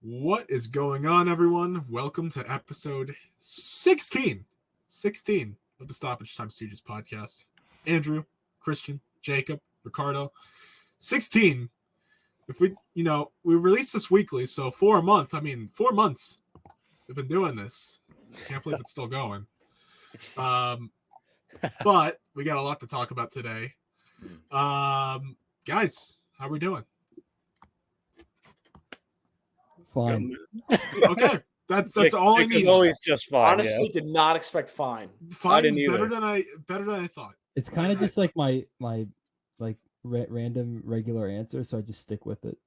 What is going on, everyone? Welcome to episode 16 of the Stoppage Time Stooges podcast. Andrew, Christian, Jacob, Ricardo. 16. If we release this weekly, so for a month, 4 months we've been doing this. Can't believe it's still going. But we got a lot to talk about today. Guys, how are we doing? Fine. Okay, that's all I need. Always just fine. Honestly, did not expect fine. Fine's better than I thought. It's kind of just like my random regular answer, so I just stick with it,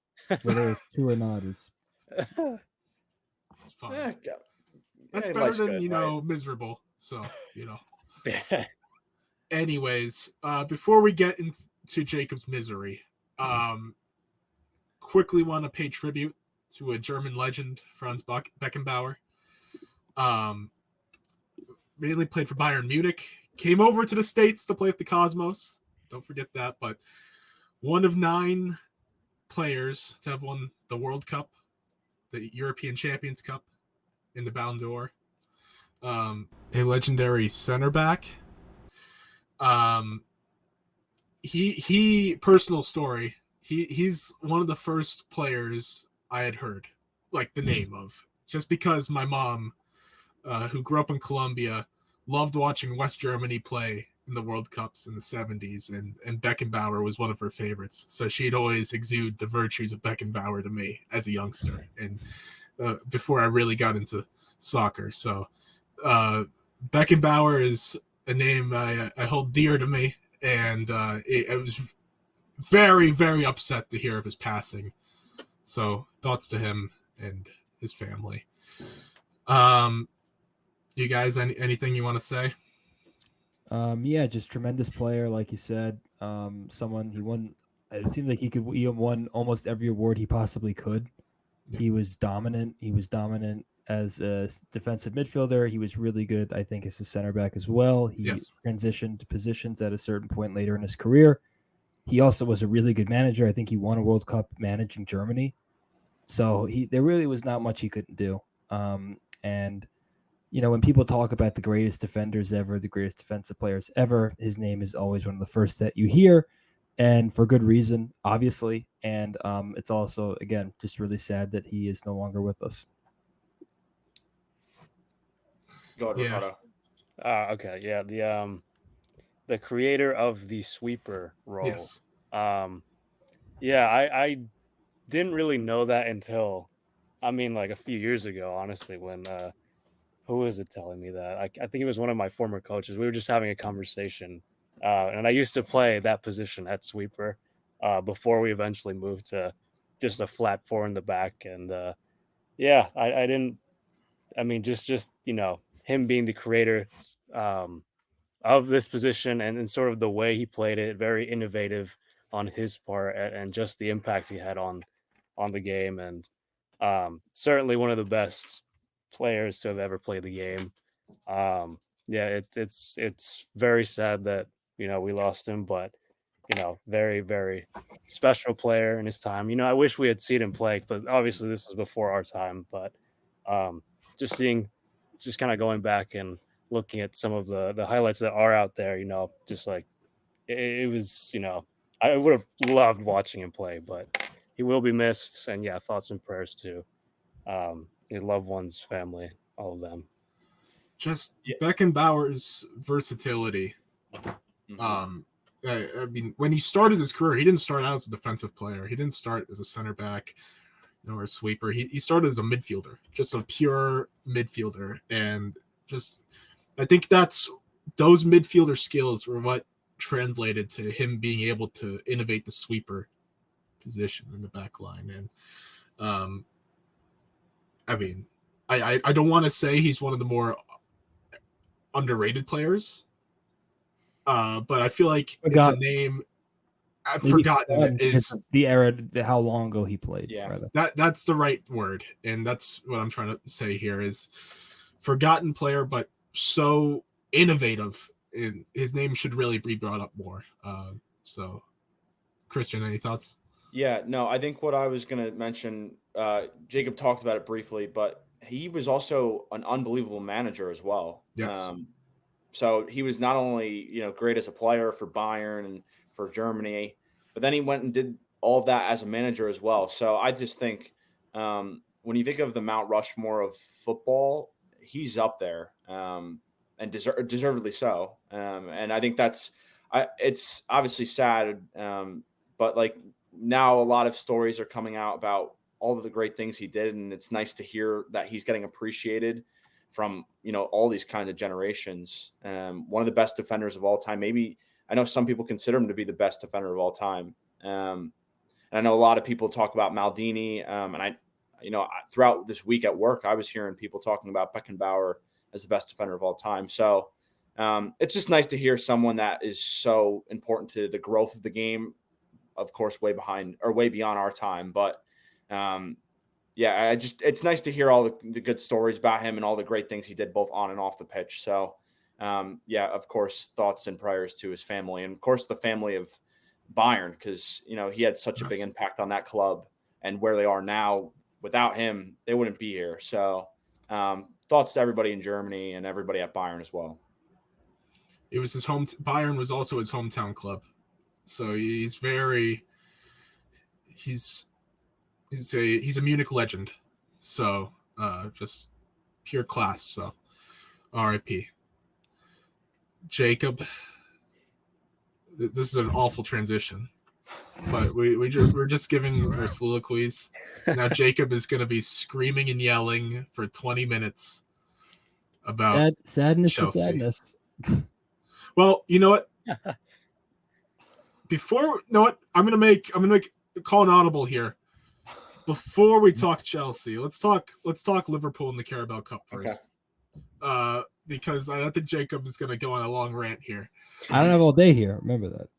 whether it's true or not. Is it's fine. That's better than miserable. So Anyways, before we get into Jacob's misery, quickly want to pay tribute to a German legend, Franz Beckenbauer. Mainly played for Bayern Munich. Came over to the States to play with the Cosmos. Don't forget that. But one of 9 players to have won the World Cup, the European Champions Cup, in the Ballon d'Or. A legendary center back. He personal story. He's one of the first players I had heard, like, the name of, just because my mom, who grew up in Colombia, loved watching West Germany play in the World Cups in the 70s, and Beckenbauer was one of her favorites. So she'd always exude the virtues of Beckenbauer to me as a youngster, and before I really got into soccer. So Beckenbauer is a name I hold dear to me, and I was very, very upset to hear of his passing. So thoughts to him and his family. You guys, anything you want to say? Yeah, just tremendous player, like you said. Someone he won. It seems like he won almost every award he possibly could. Yeah. He was dominant. He was dominant as a defensive midfielder. He was really good, I think, as a center back as well. He transitioned to positions at a certain point later in his career. He also was a really good manager. I think he won a World Cup managing Germany. So there really was not much he couldn't do. And, when people talk about the greatest defenders ever, the greatest defensive players ever, his name is always one of the first that you hear, and for good reason, obviously. And it's also, again, just really sad that he is no longer with us. Go ahead, Ricardo. Okay, yeah, the creator of the sweeper role. Yes. I didn't really know that until, like a few years ago, honestly, when, who was it telling me that? I think it was one of my former coaches. We were just having a conversation, and I used to play that position at sweeper before we eventually moved to just a flat 4 in the back. And I didn't, just him being the creator of this position and sort of the way he played it, very innovative on his part, and just the impact he had on the game, and certainly one of the best players to have ever played the game. It's very sad that we lost him, but very, very special player in his time. I wish we had seen him play, but obviously this was before our time. But just kind of going back and looking at some of the highlights that are out there, just like it was, I would have loved watching him play, but he will be missed. And thoughts and prayers to his loved ones, family, all of them. Just Beckenbauer's versatility. When he started his career, he didn't start out as a defensive player. He didn't start as a center back, or a sweeper. He started as a midfielder, just a pure midfielder. And I think those midfielder skills were what translated to him being able to innovate the sweeper position in the back line. And I don't want to say he's one of the more underrated players, but I feel like it's a name I've forgotten. Is the era, how long ago he played? Yeah, that's the right word, and that's what I'm trying to say here is forgotten player, but so innovative. And his name should really be brought up more. So, Christian, any thoughts? Yeah, no, I think what I was going to mention Jacob talked about it briefly, but he was also an unbelievable manager as well. Yes. So he was not only, great as a player for Bayern and for Germany, but then he went and did all of that as a manager as well. So I just think when you think of the Mount Rushmore of football, he's up there, and deservedly so. And I think it's obviously sad, but like now a lot of stories are coming out about all of the great things he did, and it's nice to hear that he's getting appreciated from all these kinds of generations. One of the best defenders of all time. Maybe I know some people consider him to be the best defender of all time. And I know a lot of people talk about Maldini. And throughout this week at work, I was hearing people talking about Beckenbauer as the best defender of all time. So it's just nice to hear someone that is so important to the growth of the game. Of course, way beyond our time, but yeah, it's nice to hear all the good stories about him and all the great things he did both on and off the pitch. So, yeah, of course, thoughts and prayers to his family, and of course the family of Bayern, because he had such a big impact on that club and where they are now. Without him, they wouldn't be here. So, thoughts to everybody in Germany and everybody at Bayern as well. It was Bayern was also his hometown club, so he's a Munich legend. So just pure class. So R.I.P. Jacob. This is an awful transition, but we're just giving our soliloquies. Now Jacob is going to be screaming and yelling for 20 minutes about sadness Chelsea. to sadness. Well, you know what? I'm gonna make call an audible here. Before we talk Chelsea, let's talk Liverpool in the Carabao Cup first. Okay. Because I think Jacob is going to go on a long rant here. I don't have all day here. Remember that.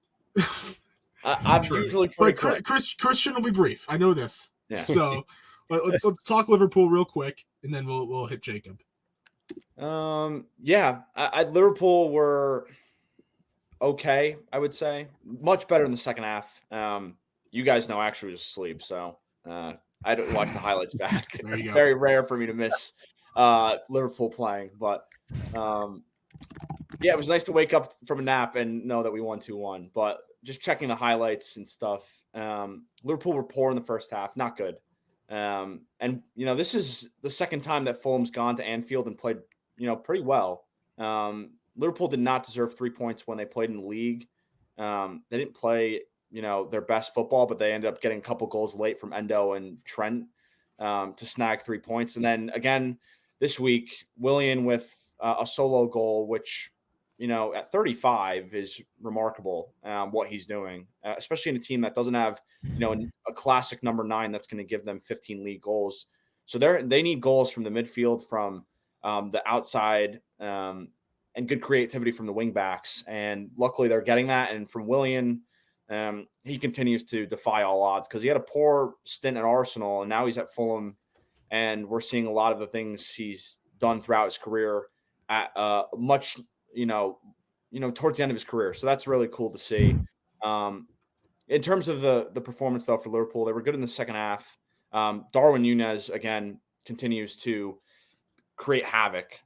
I'm usually pretty quick. Christian will be brief. I know this. Yeah. So let's talk Liverpool real quick, and then we'll hit Jacob. Yeah. Liverpool were okay, I would say. Much better in the second half. You guys know I actually was asleep, so I don't watch the highlights back. Very rare for me to miss Liverpool playing, but yeah, it was nice to wake up from a nap and know that we won 2-1. But just checking the highlights and stuff, Liverpool were poor in the first half, not good. And this is the second time that Fulham's gone to Anfield and played pretty well. Liverpool did not deserve 3 points when they played in the league. They didn't play their best football, but they ended up getting a couple goals late from Endo and Trent to snag 3 points. And then again, this week, Willian with a solo goal, which, at 35 is remarkable what he's doing, especially in a team that doesn't have, a classic number 9 that's going to give them 15 league goals. So they need goals from the midfield, from the outside, and good creativity from the wing backs. And luckily they're getting that. And from Willian, he continues to defy all odds, because he had a poor stint at Arsenal and now he's at Fulham, and we're seeing a lot of the things he's done throughout his career at much, towards the end of his career. So that's really cool to see. In terms of the performance though for Liverpool, they were good in the second half. Darwin Núñez again continues to create havoc.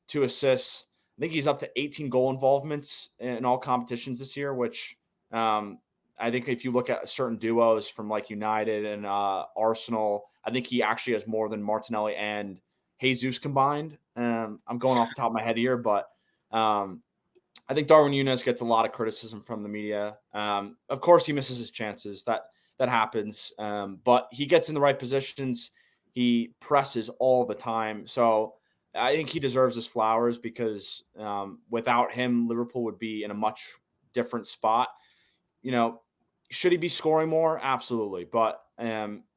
2 assists. I think he's up to 18 goal involvements in all competitions this year, which I think if you look at certain duos from like United and Arsenal, I think he actually has more than Martinelli and Jesus combined. I'm going off the top of my head here, but I think Darwin Núñez gets a lot of criticism from the media. Of course, he misses his chances. That happens, but he gets in the right positions. He presses all the time. So I think he deserves his flowers, because without him, Liverpool would be in a much different spot. Should he be scoring more? Absolutely. But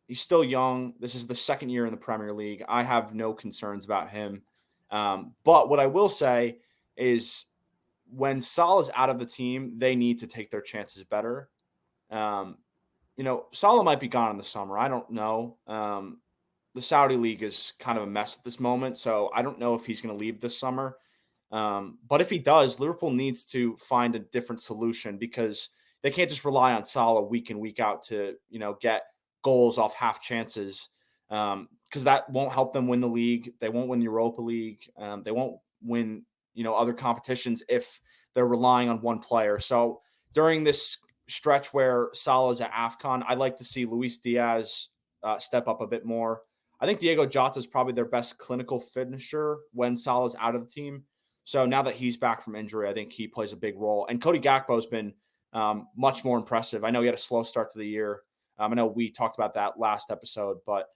he's still young. This is the second year in the Premier League. I have no concerns about him. But what I will say is, when Salah's out of the team, they need to take their chances better. Salah might be gone in the summer. I don't know. The Saudi league is kind of a mess at this moment, so I don't know if he's going to leave this summer. But if he does, Liverpool needs to find a different solution, because they can't just rely on Salah week in, week out to, get goals off half chances. because that won't help them win the league. They won't win the Europa League. They won't win, other competitions if they're relying on one player. So during this stretch where Salah's at AFCON, I'd like to see Luis Diaz step up a bit more. I think Diego Jota is probably their best clinical finisher when Salah's out of the team. So now that he's back from injury, I think he plays a big role. And Cody Gakpo has been much more impressive. I know he had a slow start to the year. I know we talked about that last episode, but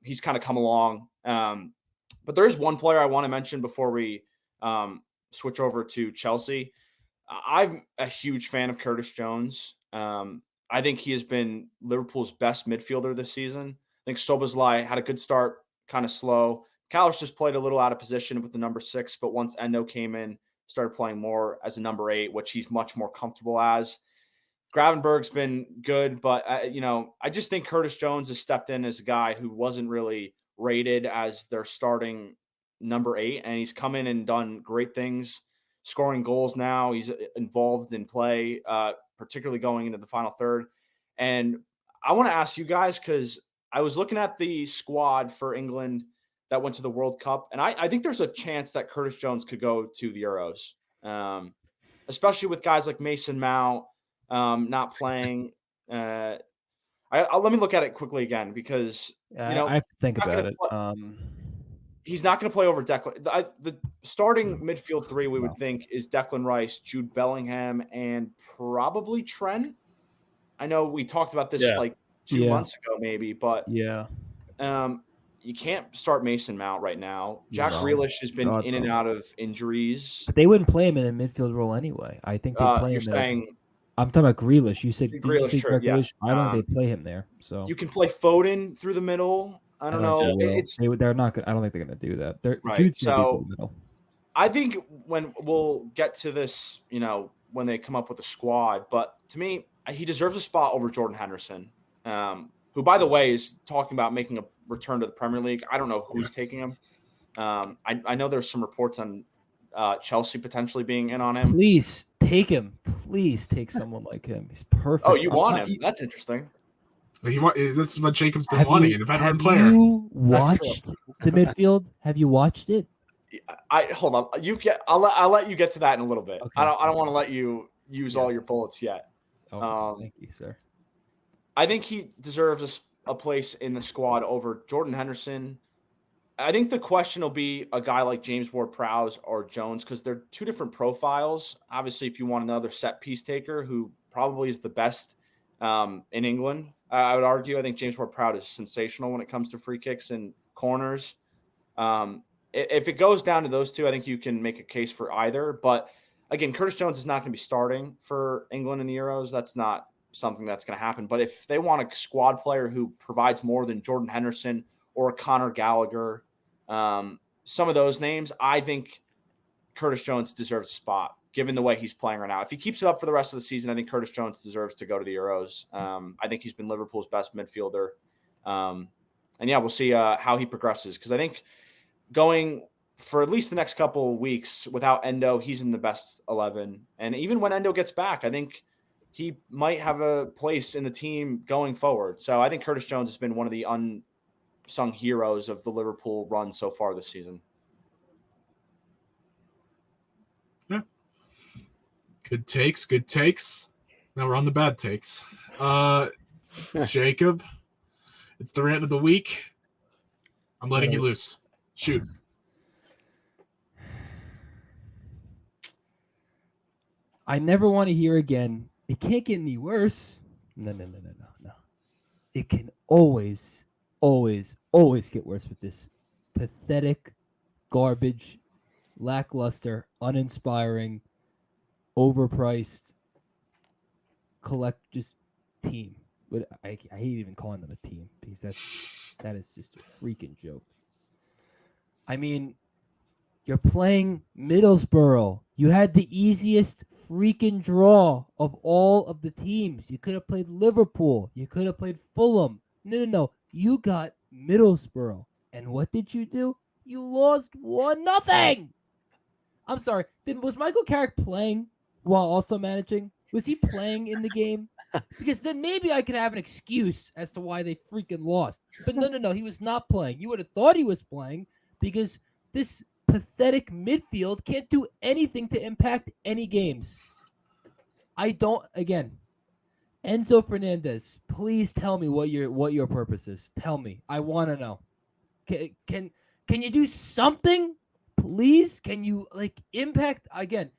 he's kind of come along. But there is one player I want to mention before we switch over to Chelsea. I'm a huge fan of Curtis Jones. I think he has been Liverpool's best midfielder this season. I think Szoboszlai had a good start, kind of slow. Callis just played a little out of position with the number 6, but once Endo came in, started playing more as a number 8, which he's much more comfortable as. Gravenberg's been good, but I just think Curtis Jones has stepped in as a guy who wasn't really rated as their starting number 8, and he's come in and done great things, scoring goals now. He's involved in play, particularly going into the final third. And I want to ask you guys, because I was looking at the squad for England that went to the World Cup, and I think there's a chance that Curtis Jones could go to the Euros, especially with guys like Mason Mount not playing. Let me look at it quickly again, because I have to think about it. He's not going to play over Declan. The starting midfield 3 we would think is Declan Rice, Jude Bellingham, and probably Trent. I know we talked about this like 2 months ago, maybe, but you can't start Mason Mount right now. Jack Grealish has been in and out of injuries. But they wouldn't play him in a midfield role anyway. I think they play him. I'm talking about Grealish. You said Grealish. Grealish. I don't think they play him there. So you can play Foden through the middle. I don't know. They're not. I don't think they're going to do that. Right. So I think when we'll get to this, when they come up with a squad. But to me, he deserves a spot over Jordan Henderson, who, by the way, is talking about making a return to the Premier League. I don't know who's taking him. I know there's some reports on Chelsea potentially being in on him. Please take him. Please take someone like him. He's perfect. Oh, you want him? That's interesting. This is what Jacob's been wanting. A veteran player. Have you watched the midfield? Have you watched it? Hold on. I'll let you get to that in a little bit. Okay. I don't want to let you use all your bullets yet. Thank you, sir. I think he deserves a place in the squad over Jordan Henderson. I think the question will be a guy like James Ward-Prowse or Jones, because they're 2 different profiles. Obviously, if you want another set piece taker who probably is the best in England, I would argue. I think James Ward-Prowse is sensational when it comes to free kicks and corners. If it goes down to those 2, I think you can make a case for either. But again, Curtis Jones is not going to be starting for England in the Euros. That's not something that's going to happen. But if they want a squad player who provides more than Jordan Henderson or Conor Gallagher, some of those names, I think Curtis Jones deserves a spot, given the way he's playing right now. If he keeps it up for the rest of the season, I think Curtis Jones deserves to go to the Euros. I think he's been Liverpool's best midfielder. And we'll see how he progresses, because I think going for at least the next couple of weeks without Endo, he's in the best 11. And even when Endo gets back, I think he might have a place in the team going forward. So I think Curtis Jones has been one of the unsung heroes of the Liverpool run so far this season. Yeah. Good takes. Now we're on the bad takes. Jacob, it's the rant of the week. I'm letting you loose. Shoot. I never want to hear again. It can't get any worse. No. It can always get worse with this pathetic, garbage, lackluster, uninspiring, overpriced, just team. But I hate even calling them a team, because that is just a freaking joke. I mean, you're playing Middlesbrough. You had the easiest freaking draw of all of the teams. You could have played Liverpool. You could have played Fulham. No. You got Middlesbrough. And what did you do? You lost 1-0. I'm sorry. Was Michael Carrick playing while also managing? Was he playing in the game? Because then maybe I could have an excuse as to why they freaking lost. But no, he was not playing. You would have thought he was playing because this pathetic midfield can't do anything to impact any games. Again, Enzo Fernandez, please tell me what your purpose is. Tell me. I want to know. Can you do something? Please? Can you impact again?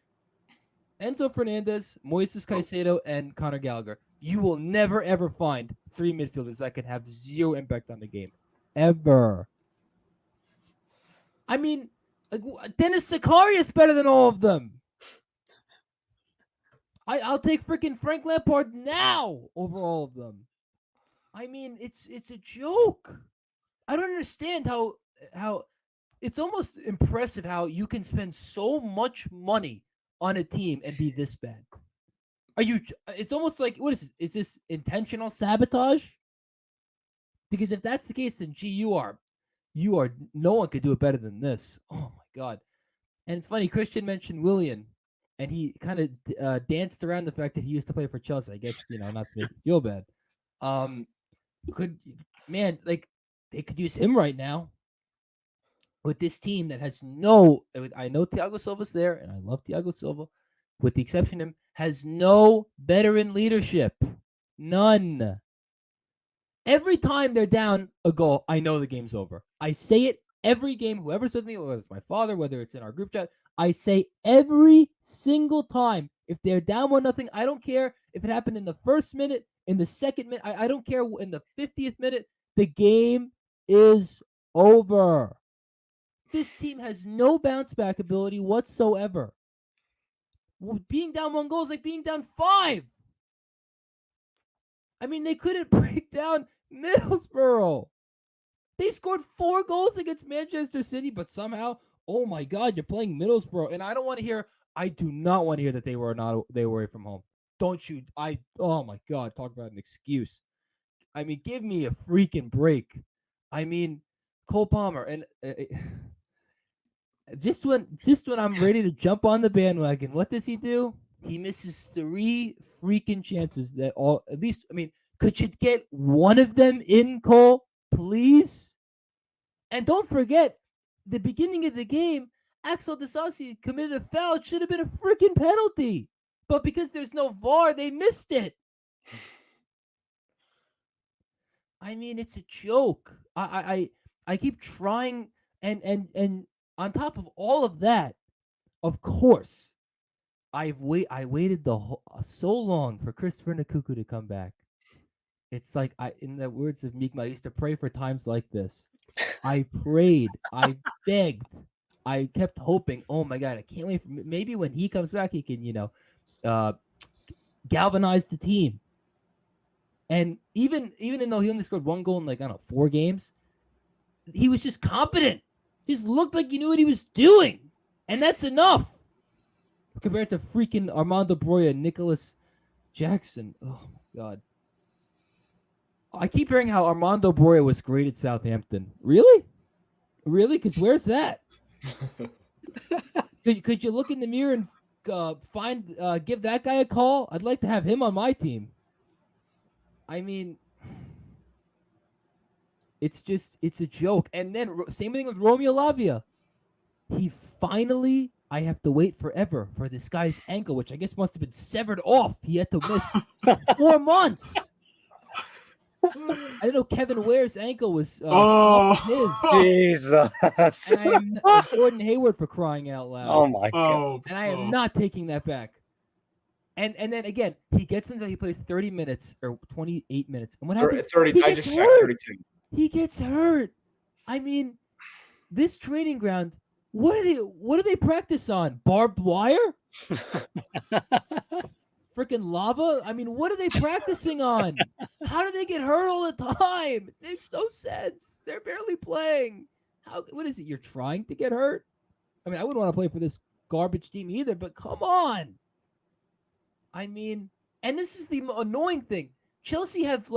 Enzo Fernandez, Moises Caicedo, and Conor Gallagher. You will never ever find 3 midfielders that can have zero impact on the game. Ever. I mean, Dennis Zakaria is better than all of them. I'll take freaking Frank Lampard now over all of them. I mean, it's a joke. I don't understand how it's almost impressive how you can spend so much money on a team and be this bad. It's almost like, what is it? Is this intentional sabotage? Because if that's the case, then you are, no one could do it better than this. Oh my God. And it's funny, Christian mentioned Willian, and he kind of danced around the fact that he used to play for Chelsea. I guess, not to make you feel bad. They could use him right now with this team that has I know Thiago Silva's there, and I love Thiago Silva, with the exception of him, has no veteran leadership. None. Every time they're down a goal, I know the game's over. I say it every game, whoever's with me, whether it's my father, whether it's in our group chat, I say every single time, if they're down 1-0, I don't care if it happened in the first minute, in the second minute, I don't care, in the 50th minute, the game is over. This team has no bounce back ability whatsoever. Being down 1 goal is like being down 5. I mean, they couldn't break down Middlesbrough. They scored 4 goals against Manchester City, but somehow, oh my God, you're playing Middlesbrough. And I do not want to hear that they were away from home. Don't you? Oh my God, talk about an excuse. I mean, give me a freaking break. I mean, Cole Palmer, and just when I'm ready to jump on the bandwagon, what does he do? He misses 3 freaking chances could you get one of them in, Cole, please? And don't forget, the beginning of the game, Axel Disasi committed a foul. It should have been a freaking penalty. But because there's no VAR, they missed it. I mean, it's a joke. I keep trying, and on top of all of that, of course, I waited so long for Christopher Nkunku to come back. It's like, in the words of Meek Mill, I used to pray for times like this. I prayed, I begged, I kept hoping. Oh my God, I can't wait for maybe when he comes back, he can galvanize the team. And even though he only scored 1 goal in 4 games, he was just competent. Just looked like he knew what he was doing, and that's enough compared to freaking Armando Broya and Nicholas Jackson. Oh my God. I keep hearing how Armando Broya was great at Southampton. Really? Because where's that? Could you look in the mirror and give that guy a call? I'd like to have him on my team. I mean, it's a joke. And then same thing with Romeo Lavia. He finally, I have to wait forever for this guy's ankle, which I guess must have been severed off. He had to miss 4 months. I don't know. Kevin Ware's ankle was his. Jesus. And Gordon Hayward, for crying out loud. Oh my God. And I am not taking that back. And then again, he gets until he plays 30 minutes or 28 minutes. And what happens? 30. I just checked 32. He gets hurt. I mean, this training ground, what do they practice on? Barbed wire? Freaking lava? I mean, what are they practicing on? How do they get hurt all the time? It makes no sense. They're barely playing. What is it? You're trying to get hurt? I mean, I wouldn't want to play for this garbage team either, but come on. I mean, and this is the annoying thing. Chelsea have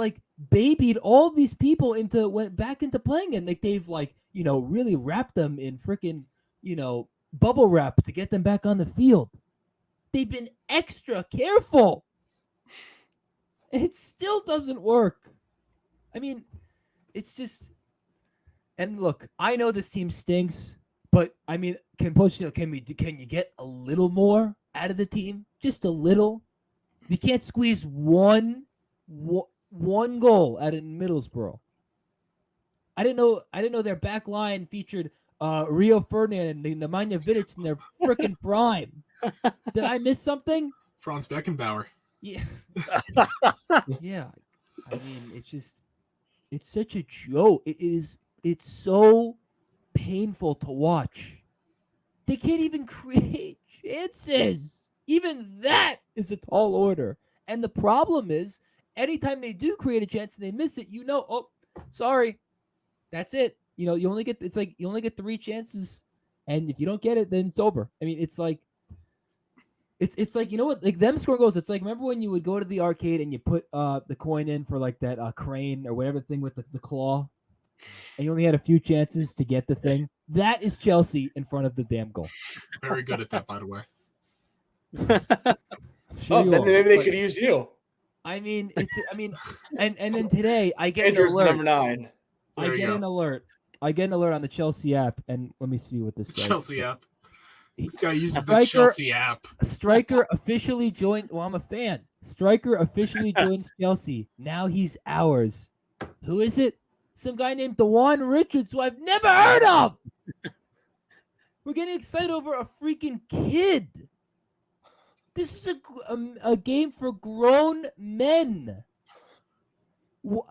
babied all these people went back into playing, and they've really wrapped them in freaking bubble wrap to get them back on the field. They've been extra careful It still doesn't work. I mean, it's just. And look, I know this team stinks, but I mean, can you get a little more out of the team? Just a little. You can't squeeze one goal out of Middlesbrough. I didn't know their back line featured Rio Ferdinand and Nemanja Vidic in their freaking prime. Did I miss something? Franz Beckenbauer. Yeah. Yeah. I mean, it's such a joke. It's so painful to watch. They can't even create chances. Even that is a tall order. And the problem is, anytime they do create a chance and they miss it, oh, sorry. That's it. You only get 3 chances, and if you don't get it, then it's over. I mean, it's like you know what? Like them scoring goals. It's like, remember when you would go to the arcade and you put the coin in for like that crane or whatever thing with the claw, and you only had a few chances to get the thing. That is Chelsea in front of the damn goal. Very good at that, by the way. Sure then maybe they could use you. I mean, and then today I get Andrew's an alert. number 9. I get an alert. I get an alert on the Chelsea app, and let me see what this says. Chelsea app. This guy uses the Chelsea app. Striker officially joined. Well, I'm a fan. Striker officially joins Chelsea. Now he's ours. Who is it? Some guy named Dewan Richards, who I've never heard of. We're getting excited over a freaking kid. This is a game for grown men.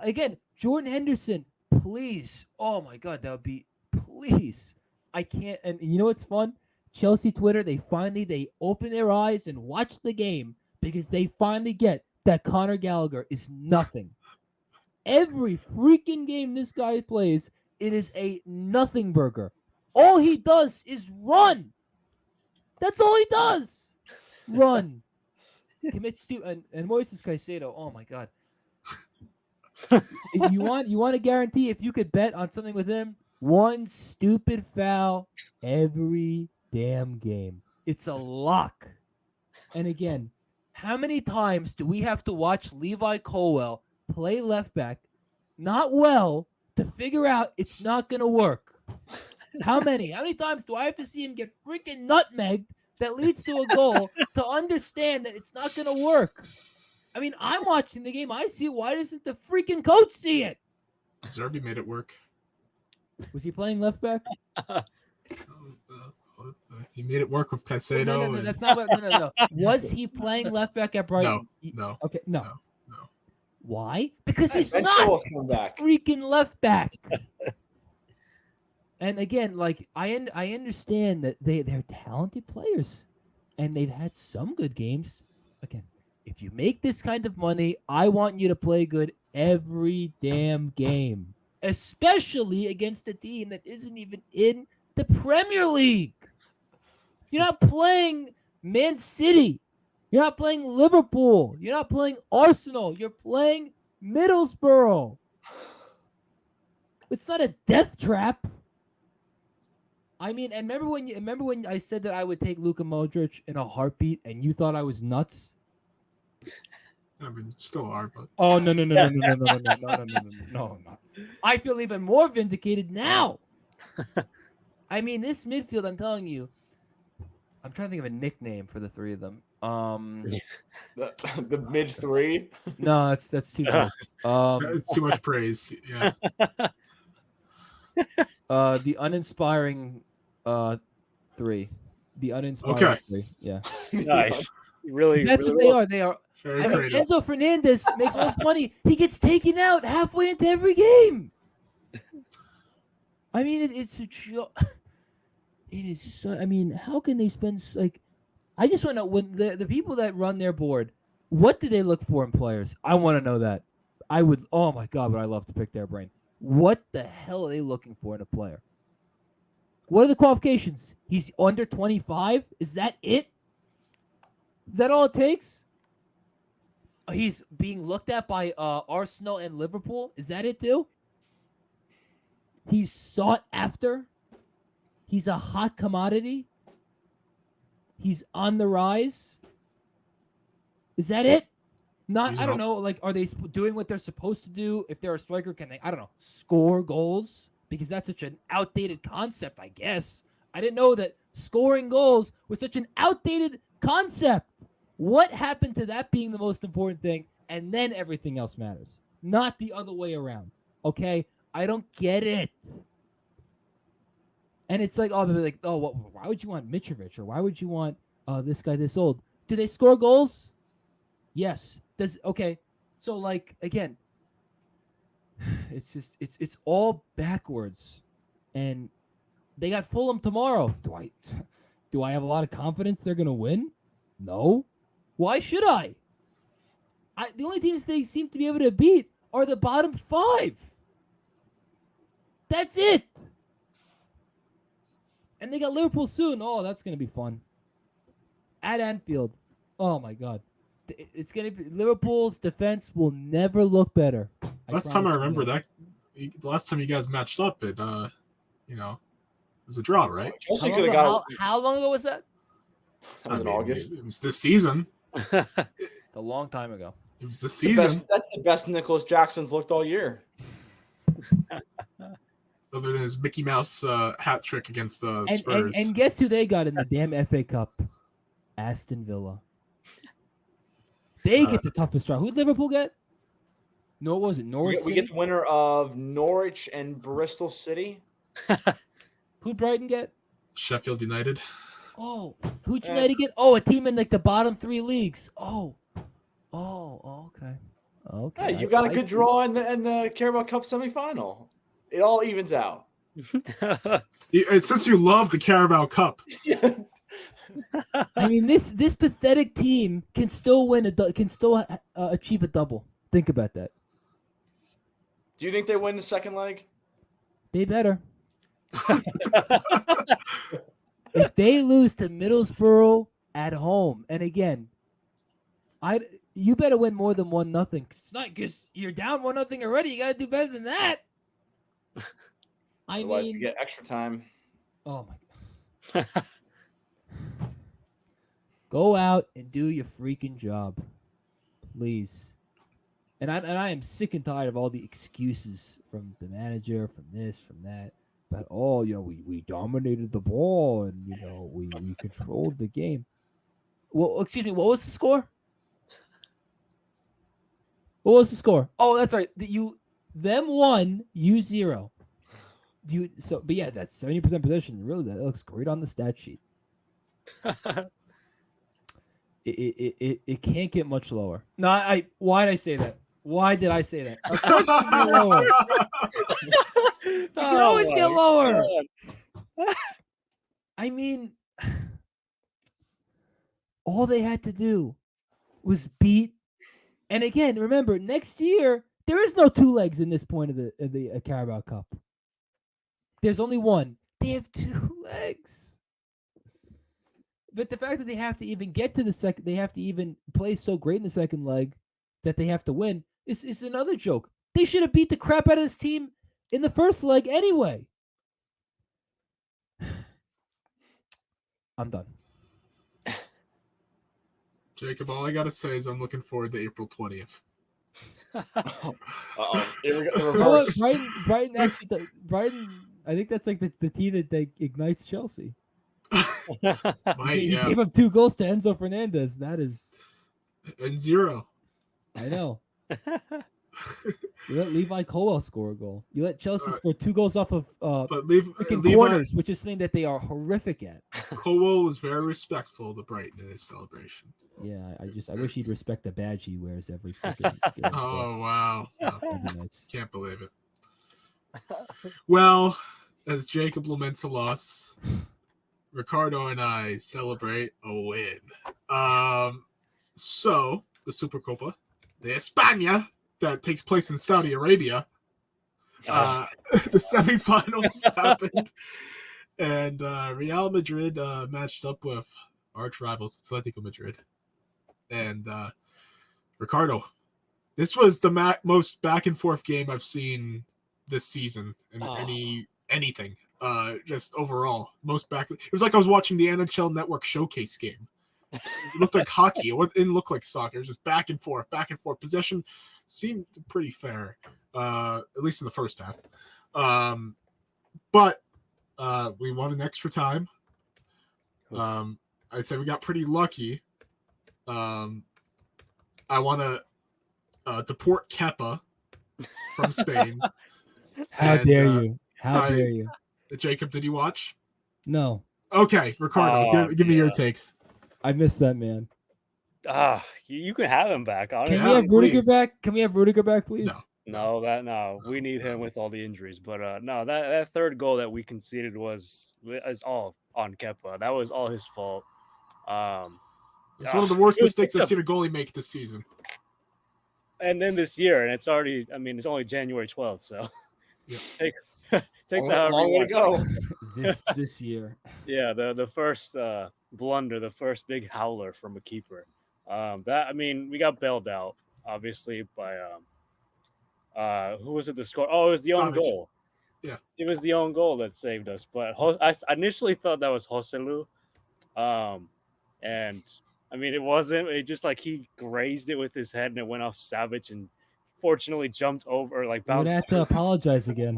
Again, Jordan Henderson, please. Oh my God, that would be please. I can't. And you know what's fun? Chelsea Twitter, they open their eyes and watch the game because they finally get that Conor Gallagher is nothing. Every freaking game this guy plays, it is a nothing burger. All he does is run. That's all he does. Run. Commit and Moises Caicedo. Oh my God. If you want to guarantee, if you could bet on something with him, one stupid foul every damn game. It's a lock. And again, how many times do we have to watch Levi Colwell play left back, not well, to figure out it's not going to work? How many? How many times do I have to see him get freaking nutmegged that leads to a goal to understand that it's not going to work? I mean, I'm watching the game. I see it. Why doesn't the freaking coach see it? Zerbi made it work. Was he playing left back? He made it work with Caicedo. No, that's not what. No. Was he playing left back at Brighton? No. Okay, no. Why? Because he's not back. freaking left back. And again, like I understand that they're talented players, and they've had some good games. Again, if you make this kind of money, I want you to play good every damn game, especially against a team that isn't even in the Premier League. You're not playing Man City. You're not playing Liverpool. You're not playing Arsenal. You're playing Middlesbrough. It's not a death trap. I mean, and remember when I said that I would take Luka Modric in a heartbeat, and you thought I was nuts? I mean, still are, but no. I feel even more vindicated now. I mean, this midfield, I'm telling you, I'm trying to think of a nickname for the three of them. The mid 3. No, that's too much. it's too much praise. Yeah. The uninspiring 3. The uninspiring 3. Yeah. Nice. Really, that's really what they are. They are. Very I mean, creative. Enzo Fernandez makes all this money. He gets taken out halfway into every game. I mean, it's a joke. It is so. I mean, how can they spend like? I just want to know when the people that run their board, what do they look for in players? I want to know that. I would. Oh my God, would I love to pick their brain. What the hell are they looking for in a player? What are the qualifications? He's under 25. Is that it? Is that all it takes? He's being looked at by Arsenal and Liverpool. Is that it too? He's sought after. He's a hot commodity. He's on the rise. Is that it? Not, I don't know, like, are they doing what they're supposed to do? If they're a striker, can they, I don't know, score goals? Because that's such an outdated concept, I guess. I didn't know that scoring goals was such an outdated concept. What happened to that being the most important thing, and then everything else matters? Not the other way around, okay? I don't get it. And it's like, oh, they're like, oh, why would you want Mitrovic, or why would you want this guy this old? Do they score goals? Yes. Okay. So, like, again, it's just it's all backwards, and they got Fulham tomorrow. Do I have a lot of confidence they're gonna win? No. Why should I? The only teams they seem to be able to beat are the bottom 5. That's it. And they got Liverpool soon. Oh, that's gonna be fun. At Anfield. Oh my God. It's gonna be, Liverpool's defense will never look better. Last time I remember that, the last time you guys matched up, it was a draw, right? Chelsea could have got. How long ago was that? That was in August. It was this season. It's a long time ago. It was this season. That's the best Nicholas Jackson's looked all year. Other than his Mickey Mouse hat trick against Spurs. And guess who they got in the damn FA Cup? Aston Villa. They get the toughest draw. Who did Liverpool get? No, what was it? Norwich We get the winner of Norwich and Bristol City. Who'd Brighton get? Sheffield United. Oh, who'd United get? Oh, a team in like the bottom 3 leagues. Oh, okay. Okay. Yeah, you got a good draw in the Carabao Cup semifinal. It all evens out. Since you love the Carabao Cup. I mean, this pathetic team can still win achieve a double. Think about that. Do you think they win the second leg? They better. If they lose to Middlesbrough at home, and again, you better win more than 1-0. It's not because you're down 1-0 already. You got to do better than that. Otherwise, you get extra time. Oh my God. Go out and do your freaking job, please. And I am sick and tired of all the excuses from the manager, from this, from that. But we dominated the ball and we controlled the game. Well, excuse me, what was the score? What was the score? Oh, that's right. Them 1, you 0. But yeah, that's 70% possession. Really, that looks great on the stat sheet. It can't get much lower. No, why did I say that? Why did I say that? Of course it can get lower. It can always get lower. I mean, all they had to do was beat. And again, remember, next year there is no 2 legs in this point of the Carabao Cup. There's only 1. They have 2 legs. But the fact that they have to even get to the second, they have to even play so great in the second leg that they have to win is another joke. They should have beat the crap out of this team in the first leg anyway. I'm done. Jacob, all I gotta say is I'm looking forward to April 20th. Brighton actually. Brighton. I think that's like the team that ignites Chelsea. He gave up 2 goals to Enzo Fernandez. That is. And 0. I know. You let Levi Colwell score a goal. You let Chelsea score 2 goals off of corners, which is something that they are horrific at. Colwell was very respectful to Brighton in his celebration. Yeah, I wish he'd respect the badge he wears every freaking game. Oh, wow. No, Nice. Can't believe it. Well, as Jacob laments a loss, Ricardo and I celebrate a win. So, the Supercopa de España that takes place in Saudi Arabia, the semifinals happened, and Real Madrid matched up with arch rivals Atletico Madrid. And Ricardo, this was the most back and forth game I've seen this season in anything. Just overall, most back. It was like I was watching the NHL Network showcase game. It looked like hockey. It didn't look like soccer. It was just back and forth, back and forth. Possession seemed pretty fair, at least in the first half. But we won in extra time. I'd say we got pretty lucky. I want to deport Kepa from Spain. How dare you? How dare you? Jacob, did you watch? No. Okay, Ricardo, give me your takes. I missed that man. You can have him back, honestly. Can we have Rudiger back? Can we have Rudiger back, please? No. We need him with all the injuries. But no, that third goal that we conceded is all on Kepa. That was all his fault. It's one of the worst mistakes I've seen a goalie make this season. And then this year, and it's already, it's only January 12th, so take that long way to go. this year. Yeah, the first blunder, the first big howler from a keeper. We got bailed out, obviously, by who was it? The score? Oh, it was the own goal. Yeah, it was the own goal that saved us. But I initially thought that was Joselu, and it wasn't. It just he grazed it with his head and it went off Savage and fortunately jumped over, bounced. We're gonna have to apologize again.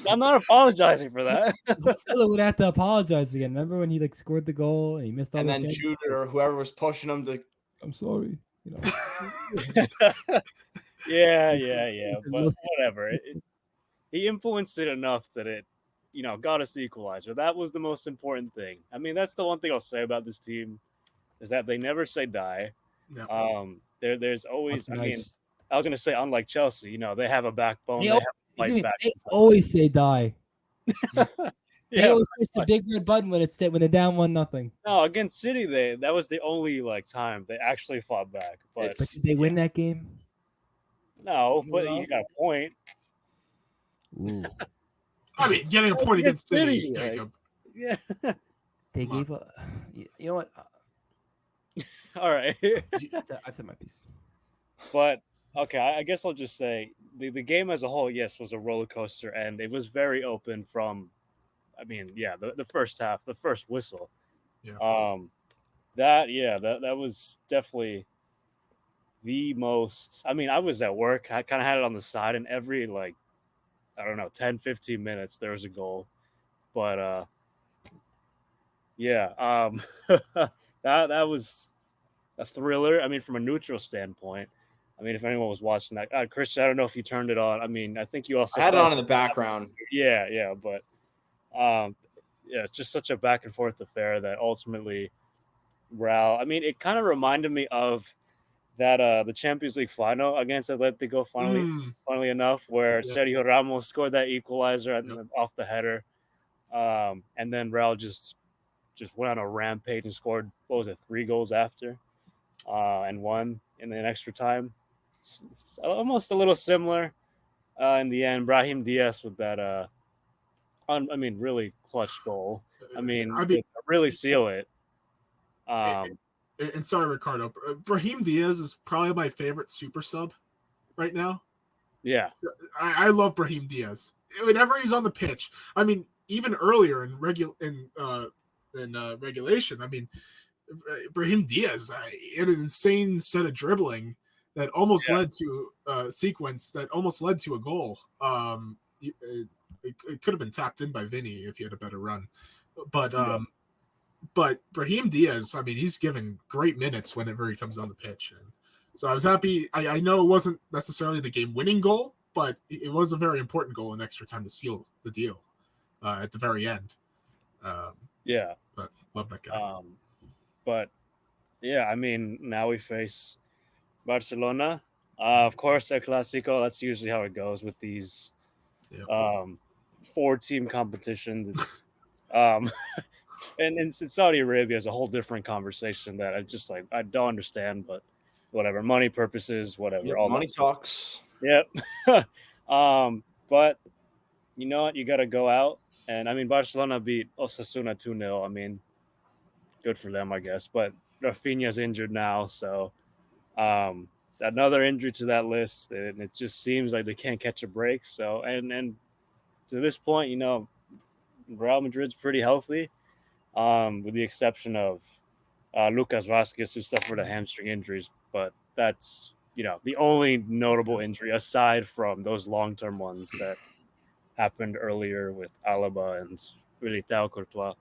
I'm not apologizing for that. Marcelo would have to apologize again. Remember when he scored the goal and he missed all and the then chances? Jude or whoever was pushing him to. I'm sorry. Yeah. But whatever. He influenced it enough that it, got us the equalizer. That was the most important thing. That's the one thing I'll say about this team is that they never say die. Yeah. There's always. Nice. I was gonna say, unlike Chelsea, they have a backbone. They always say die. They always push the big red button when they're down 1-0. No, against City, that was the only time they actually fought back. But did they win that game? No, but you got a point. Ooh. Getting a point against City, Jacob. Yeah. They gave a. You know what? All right. I've said my piece. But okay, I guess I'll just say the game as a whole, yes, was a roller coaster, and it was very open from, the first half, the first whistle. Yeah. That was definitely the most. I was at work. I kind of had it on the side, and every 10, 15 minutes there was a goal. But that was a thriller. From a neutral standpoint. If anyone was watching that, Christian, I don't know if you turned it on. I think you also had it on in the background. Yeah, but it's just such a back and forth affair that ultimately Real. It kind of reminded me of that the Champions League final against Atletico. Funnily enough, where Sergio Ramos scored that equalizer off the header, and then Real just went on a rampage and scored 3 goals after, and won in an extra time. It's almost a little similar in the end. Brahim Diaz with that really clutch goal. Really seal it. And sorry, Ricardo, Brahim Diaz is probably my favorite super sub right now. Yeah, I love Brahim Diaz. Whenever he's on the pitch, even earlier in regulation, Brahim Diaz had an insane set of dribbling that almost led to a sequence that almost led to a goal. It could have been tapped in by Vinny if he had a better run, but Brahim Diaz, he's given great minutes whenever he comes on the pitch, and so I was happy. I know it wasn't necessarily the game-winning goal, but it was a very important goal in extra time to seal the deal at the very end. But love that guy. But now we face Barcelona. Of course, El Clasico. That's usually how it goes with these 4-team competitions. It's and in Saudi Arabia is a whole different conversation that I don't understand, but whatever, money purposes, whatever. All money talks. Yep. But you know what? You got to go out, and Barcelona beat Osasuna 2-0. Good for them, I guess. But Rafinha's injured now, so another injury to that list, and it just seems like they can't catch a break. So, and to this point, Real Madrid's pretty healthy. with the exception of Lucas Vasquez, who suffered a hamstring injuries, but that's the only notable injury aside from those long-term ones that happened earlier with Alaba and really Théo Courtois.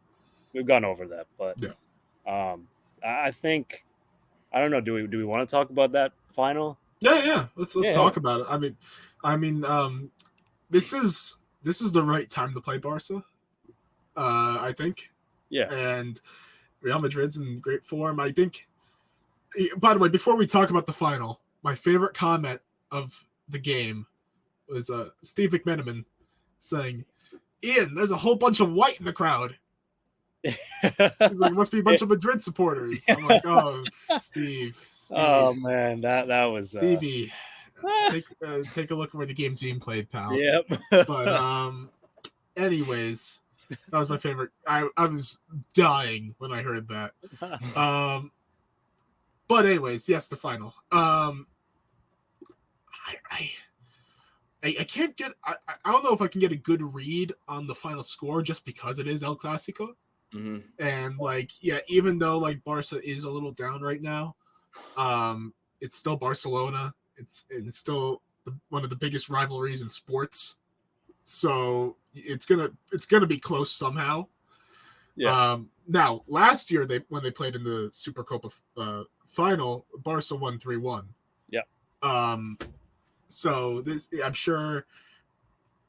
We've gone over that, but I think I don't know. Do we want to talk about that final? Yeah. Let's talk about it. I mean, this is the right time to play Barca. I think. Yeah. And Real Madrid's in great form. I think. By the way, before we talk about the final, my favorite comment of the game was Steve McMenamin saying, "Ian, there's a whole bunch of white in the crowd." He's like, "It must be a bunch of Madrid supporters." I'm like, "Oh, Steve." Oh man, that was Stevie. Take a look at where the game's being played, pal. Yep. But anyways, that was my favorite. I was dying when I heard that. But anyways, yes, the final. I can't get. I don't know if I can get a good read on the final score just because it is El Clasico. Mm-hmm. And even though Barca is a little down right now, it's still Barcelona. It's still one of the biggest rivalries in sports. So it's gonna be close somehow. Yeah. Now last year when they played in the Supercopa final, Barca won 3-1. Yeah. So I'm sure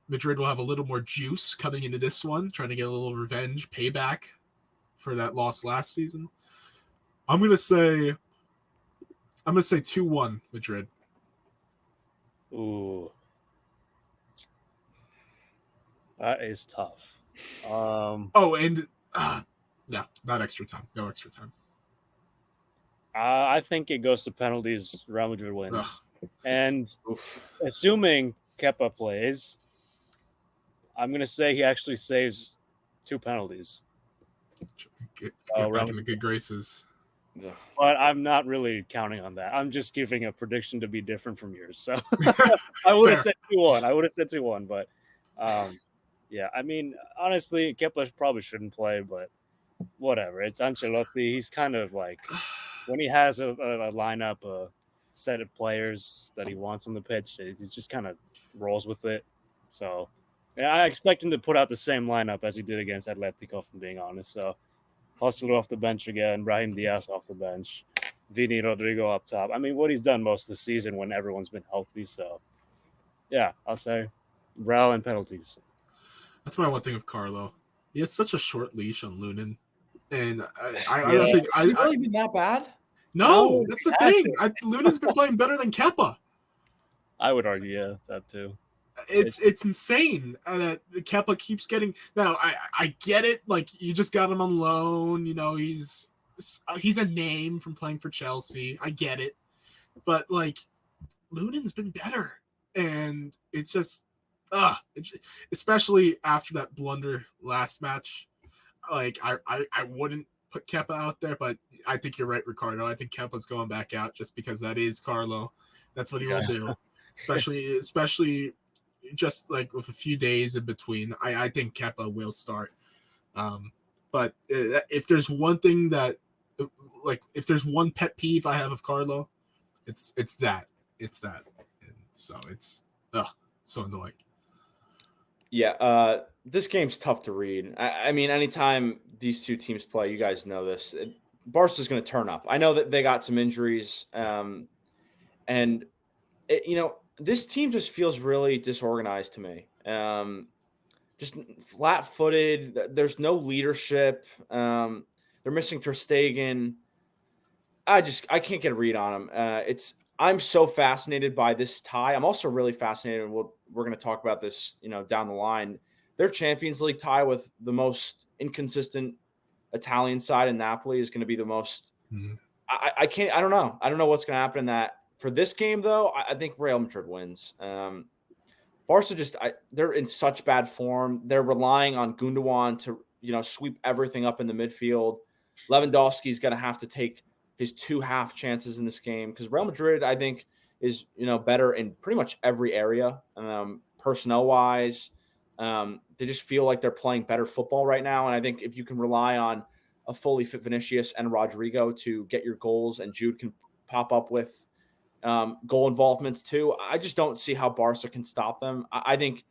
Madrid will have a little more juice coming into this one, trying to get a little revenge, payback for that loss last season. I'm gonna say 2-1 Madrid. Ooh, that is tough. No, not extra time. No extra time. I think it goes to penalties. Real Madrid wins, and assuming Kepa plays, I'm gonna say he actually saves 2 penalties. Get back in the good graces. But I'm not really counting on that. I'm just giving a prediction to be different from yours. So I would have said 2-1. But yeah, I mean, honestly, Kepa probably shouldn't play, but whatever. It's Ancelotti. He's kind of like when he has a lineup, a set of players that he wants on the pitch, he just kind of rolls with it. So yeah, I expect him to put out the same lineup as he did against Atletico, if I'm being honest. So Hostler off the bench again, Brahim Diaz off the bench, Vini Rodrigo up top. I mean, what he's done most of the season when everyone's been healthy. So, yeah, I'll say Real and penalties. That's my one thing of Carlo. He has such a short leash on Lunin. And I don't think... Has he really been that bad? No, that's the thing. Lunin's been playing better than Kepa. I would argue, yeah, that too. It's insane that Kepa keeps getting. Now I get it. You just got him on loan. He's a name from playing for Chelsea. I get it, but Lunin's been better, and it's just especially after that blunder last match. I wouldn't put Kepa out there, but I think you're right, Ricardo. I think Kepa's going back out just because that is Carlo. That's what he will do, especially. Just with a few days in between, I think Kepa will start. But if there's one thing that, if there's one pet peeve I have of Carlo, it's that. And so it's so annoying. Yeah, this game's tough to read. I mean, anytime these two teams play, you guys know this. Barca's going to turn up. I know that they got some injuries, and this team just feels really disorganized to me. Just flat-footed. There's no leadership. They're missing Ter Stegen. I can't get a read on them. I'm so fascinated by this tie. I'm also really fascinated, and we're going to talk about this, down the line. Their Champions League tie with the most inconsistent Italian side in Napoli is going to be the most. Mm-hmm. I don't know. I don't know what's going to happen in that. For this game, though, I think Real Madrid wins. Barca they're in such bad form. They're relying on Gundogan to, sweep everything up in the midfield. Lewandowski's going to have to take his 2 half chances in this game because Real Madrid, I think, is, better in pretty much every area. Personnel-wise, they just feel like they're playing better football right now. And I think if you can rely on a fully fit Vinicius and Rodrigo to get your goals, and Jude can pop up with goal involvements too. I just don't see how Barca can stop them. I think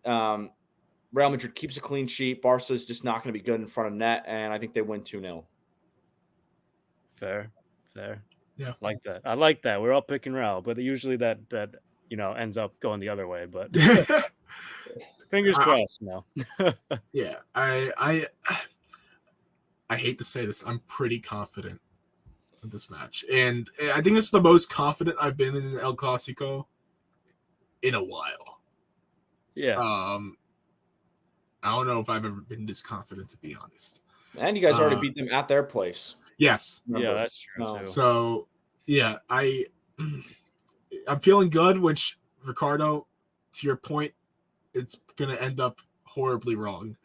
Real Madrid keeps a clean sheet. Barca's just not going to be good in front of net, and I think they win 2-0. Fair. Yeah. Like that. I like that. We're all picking Real, but usually that ends up going the other way. But fingers crossed. No. Yeah, I hate to say this. I'm pretty confident in this match, and I think it's the most confident I've been in an El Clasico in a while. Yeah. I don't know if I've ever been this confident, to be honest. And you guys already beat them at their place. Yes. Yeah, that's true. No. Too. So yeah, I'm feeling good. Which, Ricardo, to your point, it's gonna end up horribly wrong.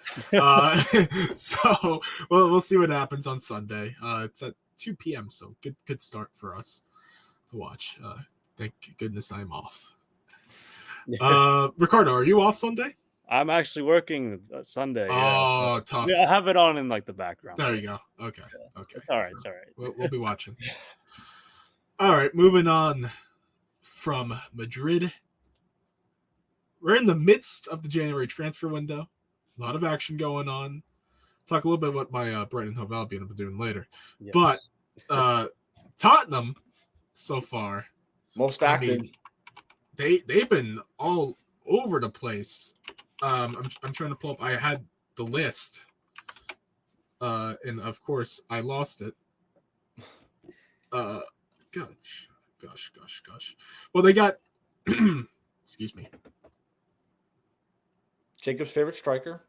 So we'll see what happens on Sunday. It's at 2 p.m. So good start for us to watch. Thank goodness I'm off. Ricardo, are you off Sunday? I'm actually working Sunday. Oh, tough. Yeah, I have it on in like the background. There you go. Okay. It's all right. So It's all right. we'll be watching. All right, moving on from Madrid. We're in the midst of the January transfer window. A lot of action going on. Talk a little bit about my Brighton Hove Albion I'll be doing later. Yes. But Tottenham so far, Most active. I mean, they've been all over the place. I'm trying to pull up. I had the list, and of course I lost it. Gosh. Well, they got. Excuse me. Jacob's favorite striker.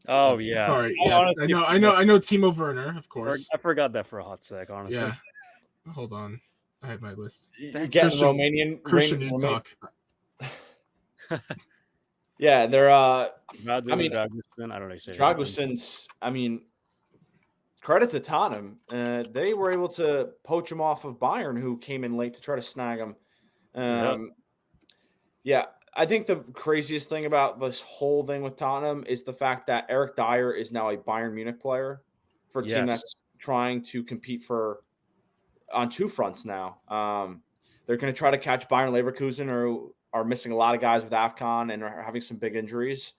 Oh yeah. Sorry. Yeah, Honestly, I know. Timo Werner, of course. I forgot that for a hot sec. Honestly. Yeah. Hold on. I have my list. You're getting Romanian. Christian, you talk. Yeah, they're. I mean, Dragusin. I don't know. Dragusin's. I mean, credit to Tottenham. They were able to poach him off of Bayern, who came in late to try to snag him. Yeah, I think the craziest thing about this whole thing with Tottenham is the fact that Eric Dyer is now a Bayern Munich player for a team that's trying to compete on two fronts now. They're going to try to catch Bayern Leverkusen, who are missing a lot of guys with AFCON and are having some big injuries.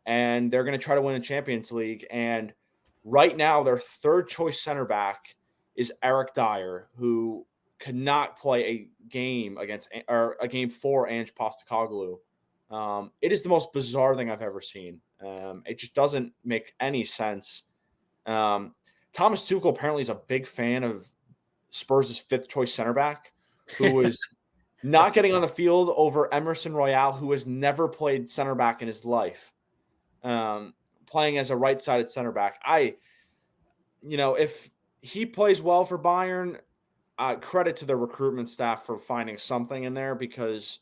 And they're going to try to win a Champions League. And right now, their third choice center back is Eric Dyer, who could not play a game for Ange Postecoglou. It is the most bizarre thing I've ever seen. It just doesn't make any sense. Thomas Tuchel apparently is a big fan of Spurs' fifth choice center back, who was not getting on the field over Emerson Royale, who has never played center back in his life, playing as a right-sided center back. If he plays well for Bayern, credit to the recruitment staff for finding something in there, because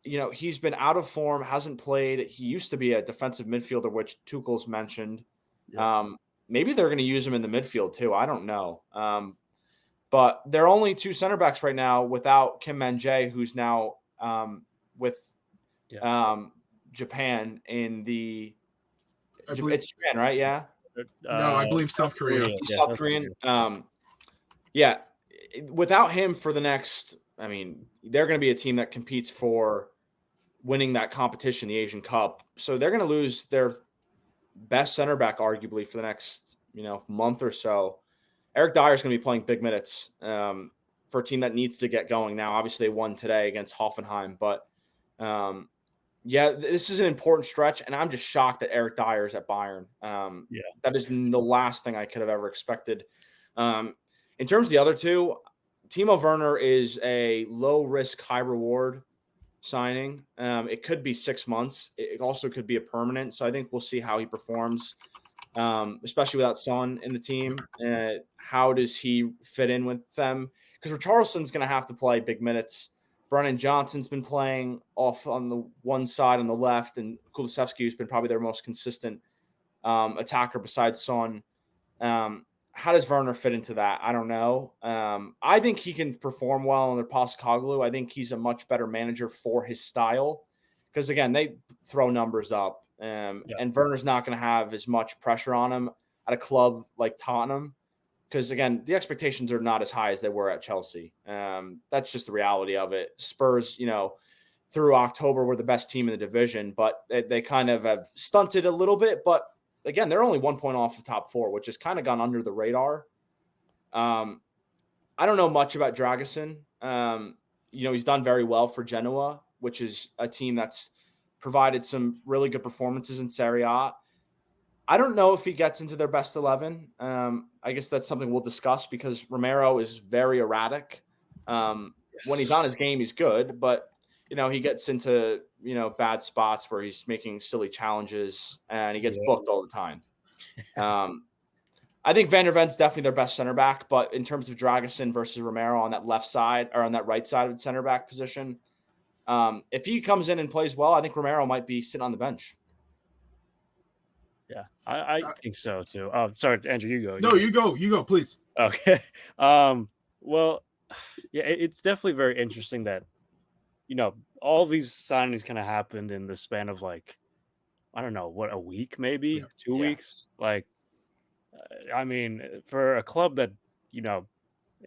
he's been out of form, hasn't played. He used to be a defensive midfielder, which Tuchel's mentioned. Yeah. Maybe they're going to use him in the midfield too. I don't know. But they're only two center backs right now without Kim Min-jae, who's now with Japan in the it's Japan, right? Yeah. No, I believe South Korea. He's South Korean. Yeah. Without him for the next, they're going to be a team that competes for winning that competition, the Asian Cup. So they're going to lose their best center back, arguably, for the next, month or so. Eric Dyer is going to be playing big minutes for a team that needs to get going now. Obviously, they won today against Hoffenheim, but this is an important stretch, and I'm just shocked that Eric Dyer is at Bayern. That is the last thing I could have ever expected. In terms of the other two, Timo Werner is a low-risk, high-reward signing. It could be 6 months. It also could be a permanent, so I think we'll see how he performs. Especially without Son in the team. How does he fit in with them? Because Richarlison's going to have to play big minutes. Brennan Johnson's been playing off on the one side on the left, and Kulusevski, who's been probably their most consistent attacker besides Son. How does Werner fit into that? I don't know. I think he can perform well under Postecoglou. I think he's a much better manager for his style because, again, they throw numbers up. And Werner's not going to have as much pressure on him. at a club like Tottenham, because again, the expectations are not as high as they were at Chelsea. That's just the reality of it. Spurs, through October were the best team in the division, but they kind of have stunted a little bit. But again, they're only 1 point off the top 4, which has kind of gone under the radar. I don't know much about Dragusin. He's done very well for Genoa, which is a team that's provided some really good performances in Serie A. I don't know if he gets into their best 11. I guess that's something we'll discuss because Romero is very erratic. When he's on his game, he's good, but he gets into, bad spots where he's making silly challenges and he gets booked all the time. I think Van der Ven's definitely their best center back, but in terms of Dragusin versus Romero on that left side or on that right side of the center back position, if he comes in and plays well, I think Romero might be sitting on the bench. Yeah, I think so too. Sorry, Andrew, you go. No, you go, please. Okay. Well, yeah, it's definitely very interesting that, all these signings kind of happened in the span of like, I don't know, a week, maybe 2 weeks. Like, I mean, for a club that,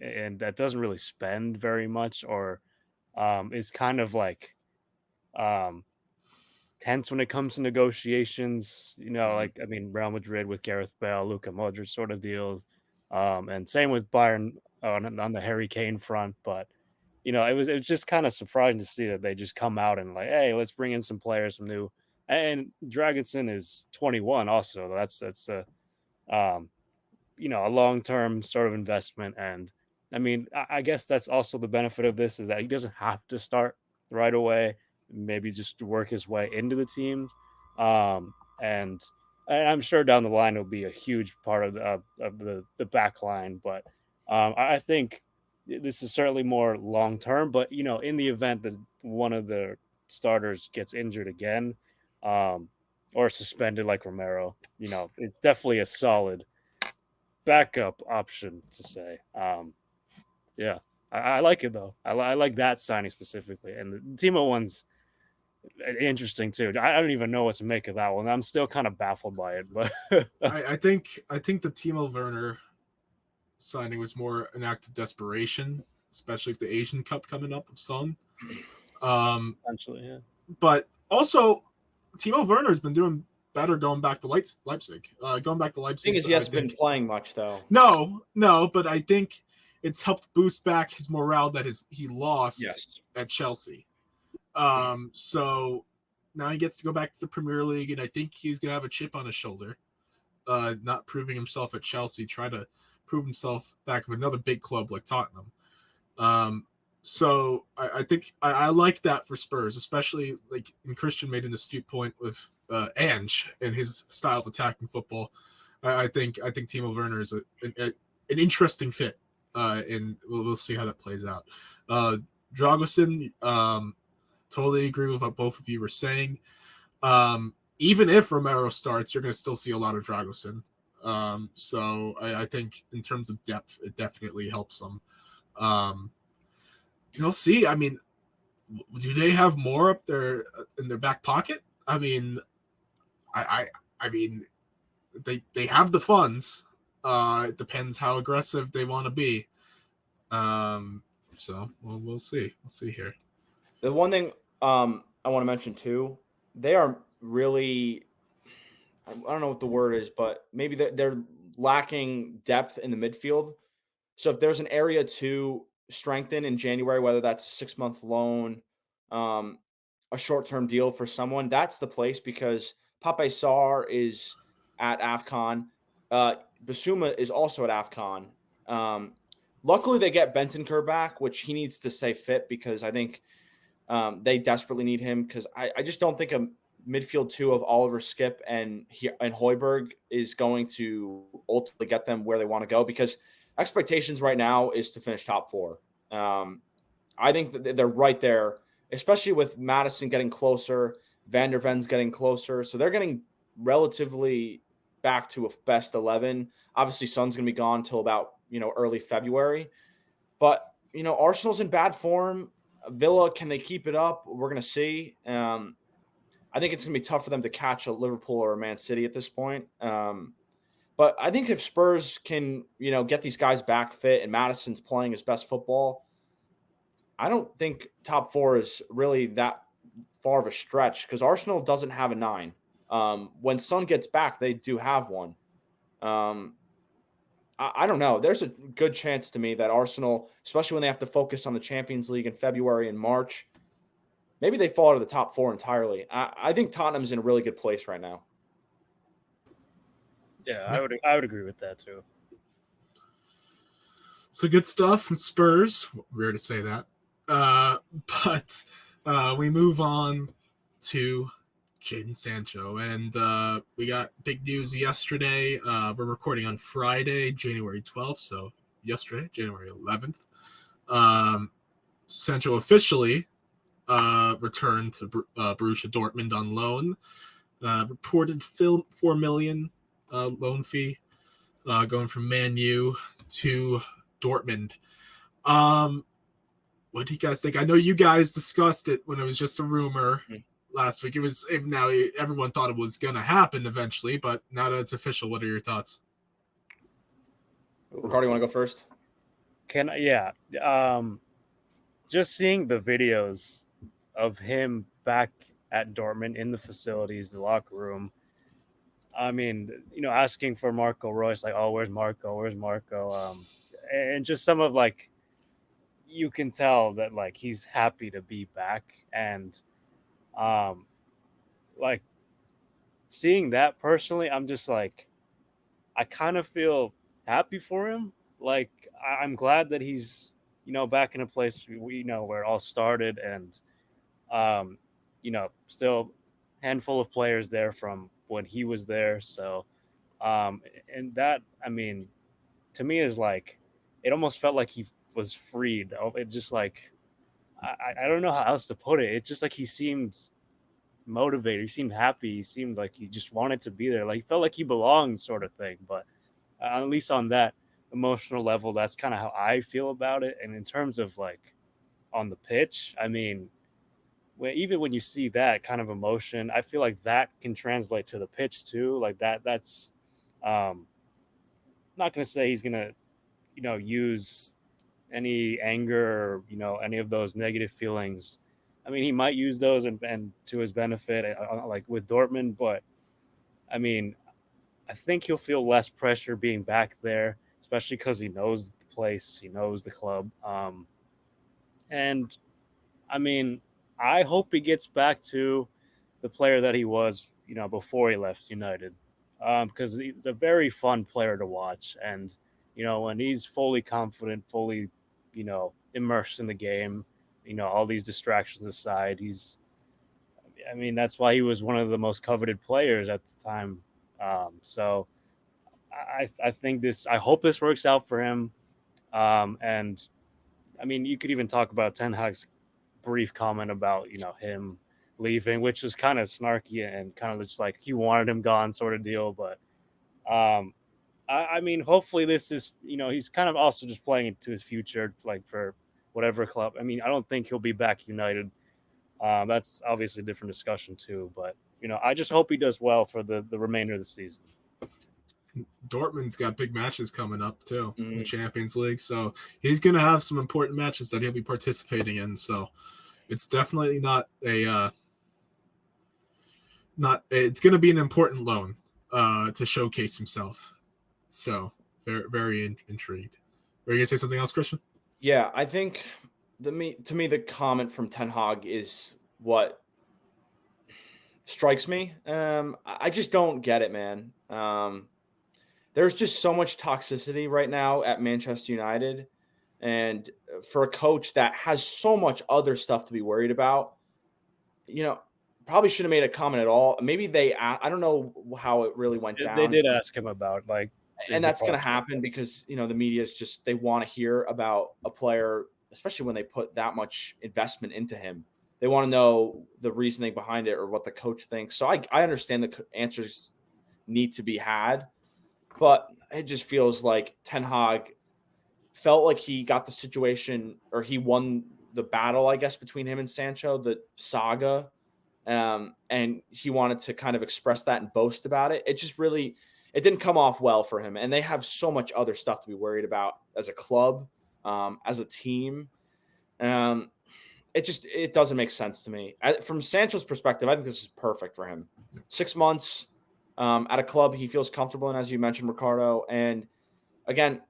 and that doesn't really spend very much or is kind of like tense when it comes to negotiations, like, I mean, Real Madrid with Gareth Bale, Luka Modric sort of deals. And same with Bayern on the Harry Kane front. But, it was just kind of surprising to see that they just come out and like, hey, let's bring in some players, some new. And Dragusin is 21 also. That's a long-term sort of investment. And I mean, I guess that's also the benefit of this is that he doesn't have to start right away. Maybe just work his way into the team. And I'm sure down the line it'll be a huge part of the back line. But I think this is certainly more long term. But in the event that one of the starters gets injured again, or suspended like Romero, it's definitely a solid backup option to say. Yeah, I like it though. I like that signing specifically, and the Timo one's interesting too. I don't even know what to make of that one. I'm still kind of baffled by it, but I think the Timo Werner signing was more an act of desperation, especially with the Asian Cup coming up of some. Essentially, yeah. But also, Timo Werner has been doing better going back to Leipzig. Going back to Leipzig. The thing is, he hasn't been playing much though. No, but I think it's helped boost back his morale that he lost at Chelsea. So now he gets to go back to the Premier League, and I think he's gonna have a chip on his shoulder. Not proving himself at Chelsea, try to prove himself back with another big club like Tottenham. So I think I like that for Spurs, especially like and Christian made an astute point with Ange and his style of attacking football. I think Timo Werner is an interesting fit, and we'll see how that plays out. Dragusin, totally agree with what both of you were saying. Even if Romero starts, you're going to still see a lot of Dragusin. So I think in terms of depth, it definitely helps them. You'll see. I mean, do they have more up there in their back pocket? I mean, I mean, they have the funds. It depends how aggressive they want to be. So we'll see. We'll see here. The one thing I want to mention too, they are really, I don't know what the word is, but maybe they're lacking depth in the midfield. So if there's an area to strengthen in January, whether that's a 6-month loan, a short-term deal for someone, that's the place because Pape Sarr is at AFCON. Basuma is also at AFCON. Luckily, they get Bentancur back, which he needs to stay fit because I think they desperately need him because I just don't think a midfield two of Oliver, Skip, and Højbjerg is going to ultimately get them where they want to go because expectations right now is to finish top 4. I think that they're right there, especially with Madison getting closer, Van der Ven's getting closer. So they're getting relatively back to a best 11. Obviously, Son's going to be gone until about, early February. But, Arsenal's in bad form. Villa, can they keep it up? We're going to see. I think it's going to be tough for them to catch a Liverpool or a Man City at this point. But I think if Spurs can, get these guys back fit and Madison's playing his best football, I don't think top 4 is really that far of a stretch because Arsenal doesn't have a 9. When Son gets back, they do have one. I don't know. There's a good chance to me that Arsenal, especially when they have to focus on the Champions League in February and March, maybe they fall out of the top 4 entirely. I think Tottenham's in a really good place right now. Yeah, I would agree with that too. So good stuff from Spurs. Rare to say that. But we move on to Jadon Sancho. And we got big news yesterday. We're recording on Friday, January 12th. So yesterday, January 11th. Sancho officially returned to Borussia Dortmund on loan. Reported 4 million loan fee going from Man U to Dortmund. What do you guys think? I know you guys discussed it when it was just a rumor last week. Now everyone thought it was going to happen eventually, but now that it's official, what are your thoughts? Ricardo, you want to go first? Just seeing the videos of him back at Dortmund in the facilities, the locker room. I mean, asking for Marco Reus, like, oh, where's Marco? Where's Marco? And just some of like, you can tell that like he's happy to be back, and like seeing that personally, I'm just like, I kind of feel happy for him. Like I'm glad that he's back in a place where it all started, and still handful of players there from when he was there. So and that, I mean, to me is like, it almost felt like he was freed. It's just like, I don't know how else to put it. It's just like he seemed motivated. He seemed happy. He seemed like he just wanted to be there. Like he felt like he belonged, sort of thing. But at least on that emotional level, that's kind of how I feel about it. And in terms of like on the pitch, I mean, even when you see that kind of emotion, I feel like that can translate to the pitch too. Like that's not going to say he's going to, use any anger or, any of those negative feelings. I mean, he might use those and to his benefit, like with Dortmund, but I mean, I think he'll feel less pressure being back there, especially because he knows the place, he knows the club. And I mean, I hope he gets back to the player that he was, before he left United, because he's a very fun player to watch. And, when he's fully confident, fully, immersed in the game, all these distractions aside, that's why he was one of the most coveted players at the time. So I think I hope this works out for him. And I mean, you could even talk about Ten Hag's brief comment about, him leaving, which was kind of snarky and kind of just like he wanted him gone sort of deal. But I mean, hopefully this is, he's kind of also just playing into his future, like for whatever club. I mean, I don't think he'll be back United. That's obviously a different discussion too. But, I just hope he does well for the remainder of the season. Dortmund's got big matches coming up too in the Champions League. So he's going to have some important matches that he'll be participating in. So it's definitely it's going to be an important loan to showcase himself. So very, very intrigued. Were you going to say something else, Christian? Yeah, I think to me, the comment from Ten Hag is what strikes me. I just don't get it, man. There's just so much toxicity right now at Manchester United. And for a coach that has so much other stuff to be worried about, probably shouldn't have made a comment at all. Maybe I don't know how it really went down. They did ask him about and that's going to happen because, the media is just, they want to hear about a player, especially when they put that much investment into him. They want to know the reasoning behind it or what the coach thinks. So I understand the answers need to be had, but it just feels like Ten Hag felt like he got the situation, or he won the battle, I guess, between him and Sancho, the saga. And he wanted to kind of express that and boast about it. It just really, it didn't come off well for him. And they have so much other stuff to be worried about as a club, as a team. It doesn't make sense to me. From Sancho's perspective, I think this is perfect for him. 6 months at a club he feels comfortable in, as you mentioned, Ricardo. And again,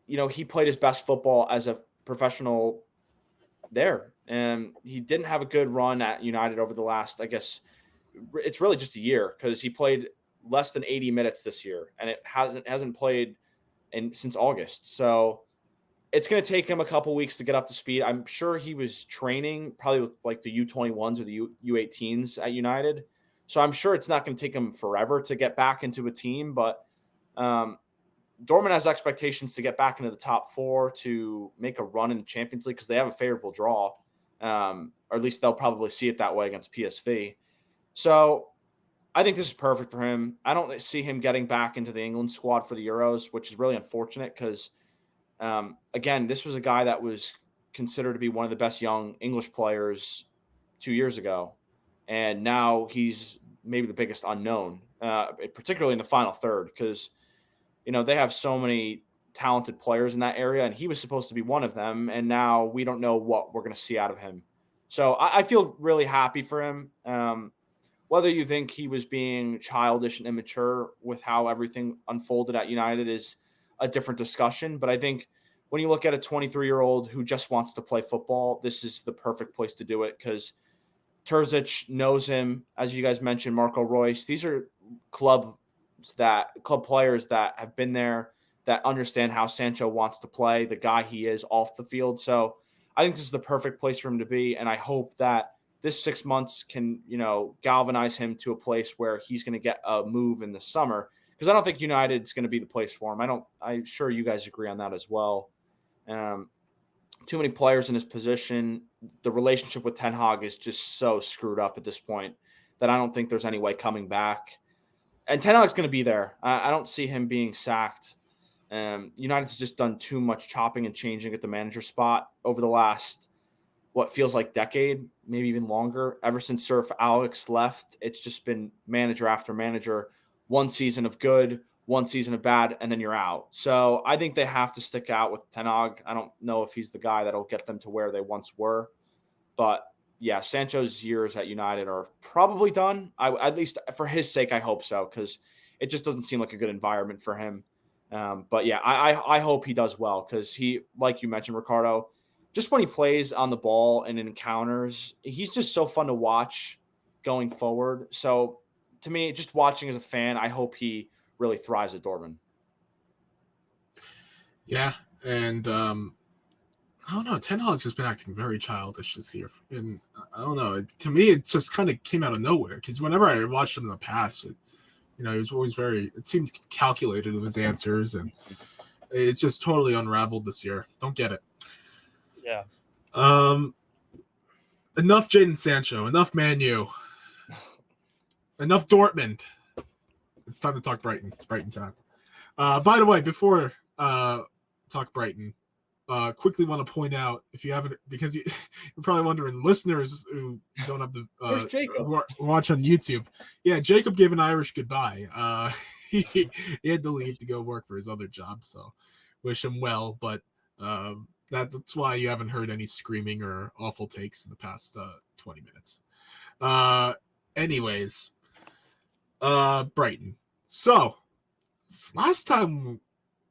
he played his best football as a professional there. And he didn't have a good run at United over the last, I guess, it's really just a year, because he played less than 80 minutes this year, and it hasn't played since August. So it's going to take him a couple weeks to get up to speed. I'm sure he was training probably with like the U21s or the U18s at United. So I'm sure it's not going to take him forever to get back into a team, but Dortmund has expectations to get back into the top 4 to make a run in the Champions League, because they have a favorable draw, or at least they'll probably see it that way against PSV. So I think this is perfect for him. I don't see him getting back into the England squad for the Euros, which is really unfortunate, because again, this was a guy that was considered to be one of the best young English players 2 years ago. And now he's maybe the biggest unknown, particularly in the final third, because, they have so many talented players in that area, and he was supposed to be one of them. And now we don't know what we're going to see out of him. So I feel really happy for him. Whether you think he was being childish and immature with how everything unfolded at United is a different discussion. But I think when you look at a 23-year-old who just wants to play football, this is the perfect place to do it, because Terzic knows him. As you guys mentioned, Marco Reus. These are club players that have been there, that understand how Sancho wants to play, the guy he is off the field. So I think this is the perfect place for him to be. And I hope that this 6 months can, galvanize him to a place where he's going to get a move in the summer, because I don't think United's going to be the place for him. I'm sure you guys agree on that as well. Too many players in his position. The relationship with Ten Hag is just so screwed up at this point that I don't think there's any way coming back. And Ten Hag's going to be there. I don't see him being sacked. United's just done too much chopping and changing at the manager spot over the last, what feels like decade, maybe even longer. Ever since Sir Alex left, it's just been manager after manager, one season of good, one season of bad, and then you're out. So I think they have to stick out with Ten Hag. I don't know if he's the guy that'll get them to where they once were. But yeah, Sancho's years at United are probably done. At least for his sake, I hope so, because it just doesn't seem like a good environment for him. But yeah, I hope he does well, because he, like you mentioned, Ricardo, just when he plays on the ball and in encounters, he's just so fun to watch going forward. So to me, just watching as a fan, I hope he really thrives at Dortmund. Yeah, and I don't know. Ten Hag's just been acting very childish this year, and I don't know. To me, it just kind of came out of nowhere, because whenever I watched him in the past, he was always it seemed calculated with his answers, and it's just totally unraveled this year. Don't get it. Yeah. Enough Jadon Sancho. Enough Man U. Enough Dortmund. It's time to talk Brighton. It's Brighton time. By the way, before talk Brighton, quickly want to point out, if you haven't, because you're probably wondering, listeners who don't have the Where's Jacob? Watch on YouTube. Yeah, Jacob gave an Irish goodbye. He had to leave to go work for his other job, so wish him well. But that's why you haven't heard any screaming or awful takes in the past 20 minutes. Anyways, Brighton. So last time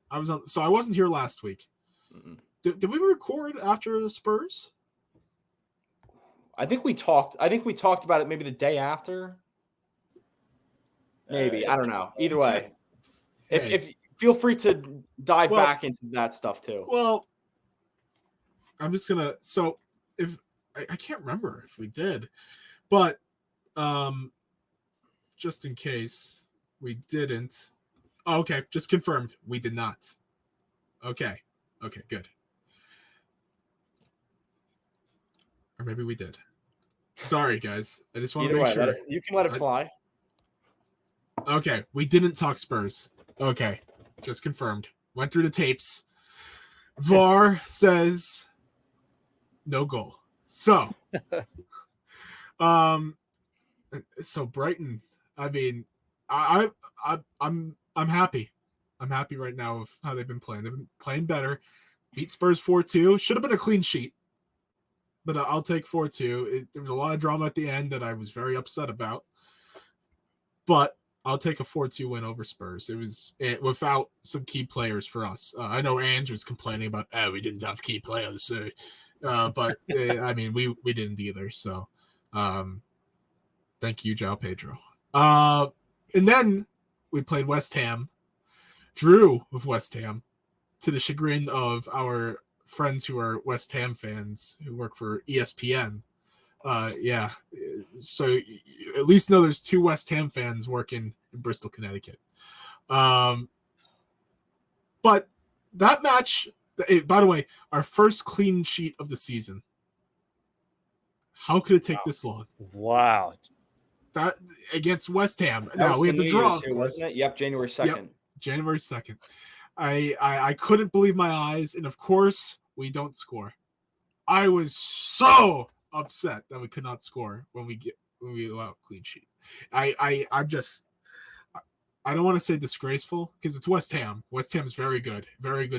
I was on, so I wasn't here last week. Did we record after the Spurs? I think we talked about it maybe the day after. Maybe. I don't know. Either way. If feel free to dive back into that stuff too. Well, I'm just gonna, so if I can't remember if we did, but just in case we didn't. Oh, okay, just confirmed we did not. Okay, good. Or maybe we did. Sorry, guys. I just want to make sure. You can let it fly. Okay, we didn't talk Spurs. Okay, just confirmed. Went through the tapes. VAR says no goal. So, so Brighton, I mean, I'm happy. I'm happy right now of how they've been playing. They've been playing better. Beat Spurs 4-2. Should have been a clean sheet, but I'll take 4-2. There was a lot of drama at the end that I was very upset about, but I'll take a 4-2 win over Spurs. It was without some key players for us. I know Andrew's complaining about, we didn't have key players, but I mean, we didn't either. So, thank you, João Pedro. And then we played West Ham, drew with West Ham, to the chagrin of our friends who are West Ham fans who work for ESPN. Yeah, so at least know there's 2 West Ham fans working in Bristol, Connecticut. But that match, by the way, our first clean sheet of the season. How could it take this long? Wow. That against West Ham. That Now was we the had the New draw, Year of too, course. wasn't it? Yep, January 2nd. Yep. January 2nd. I couldn't believe my eyes, and of course we don't score. I was so upset that we could not score when we allow a clean sheet. I'm just, I don't want to say disgraceful because it's West Ham. West Ham's very good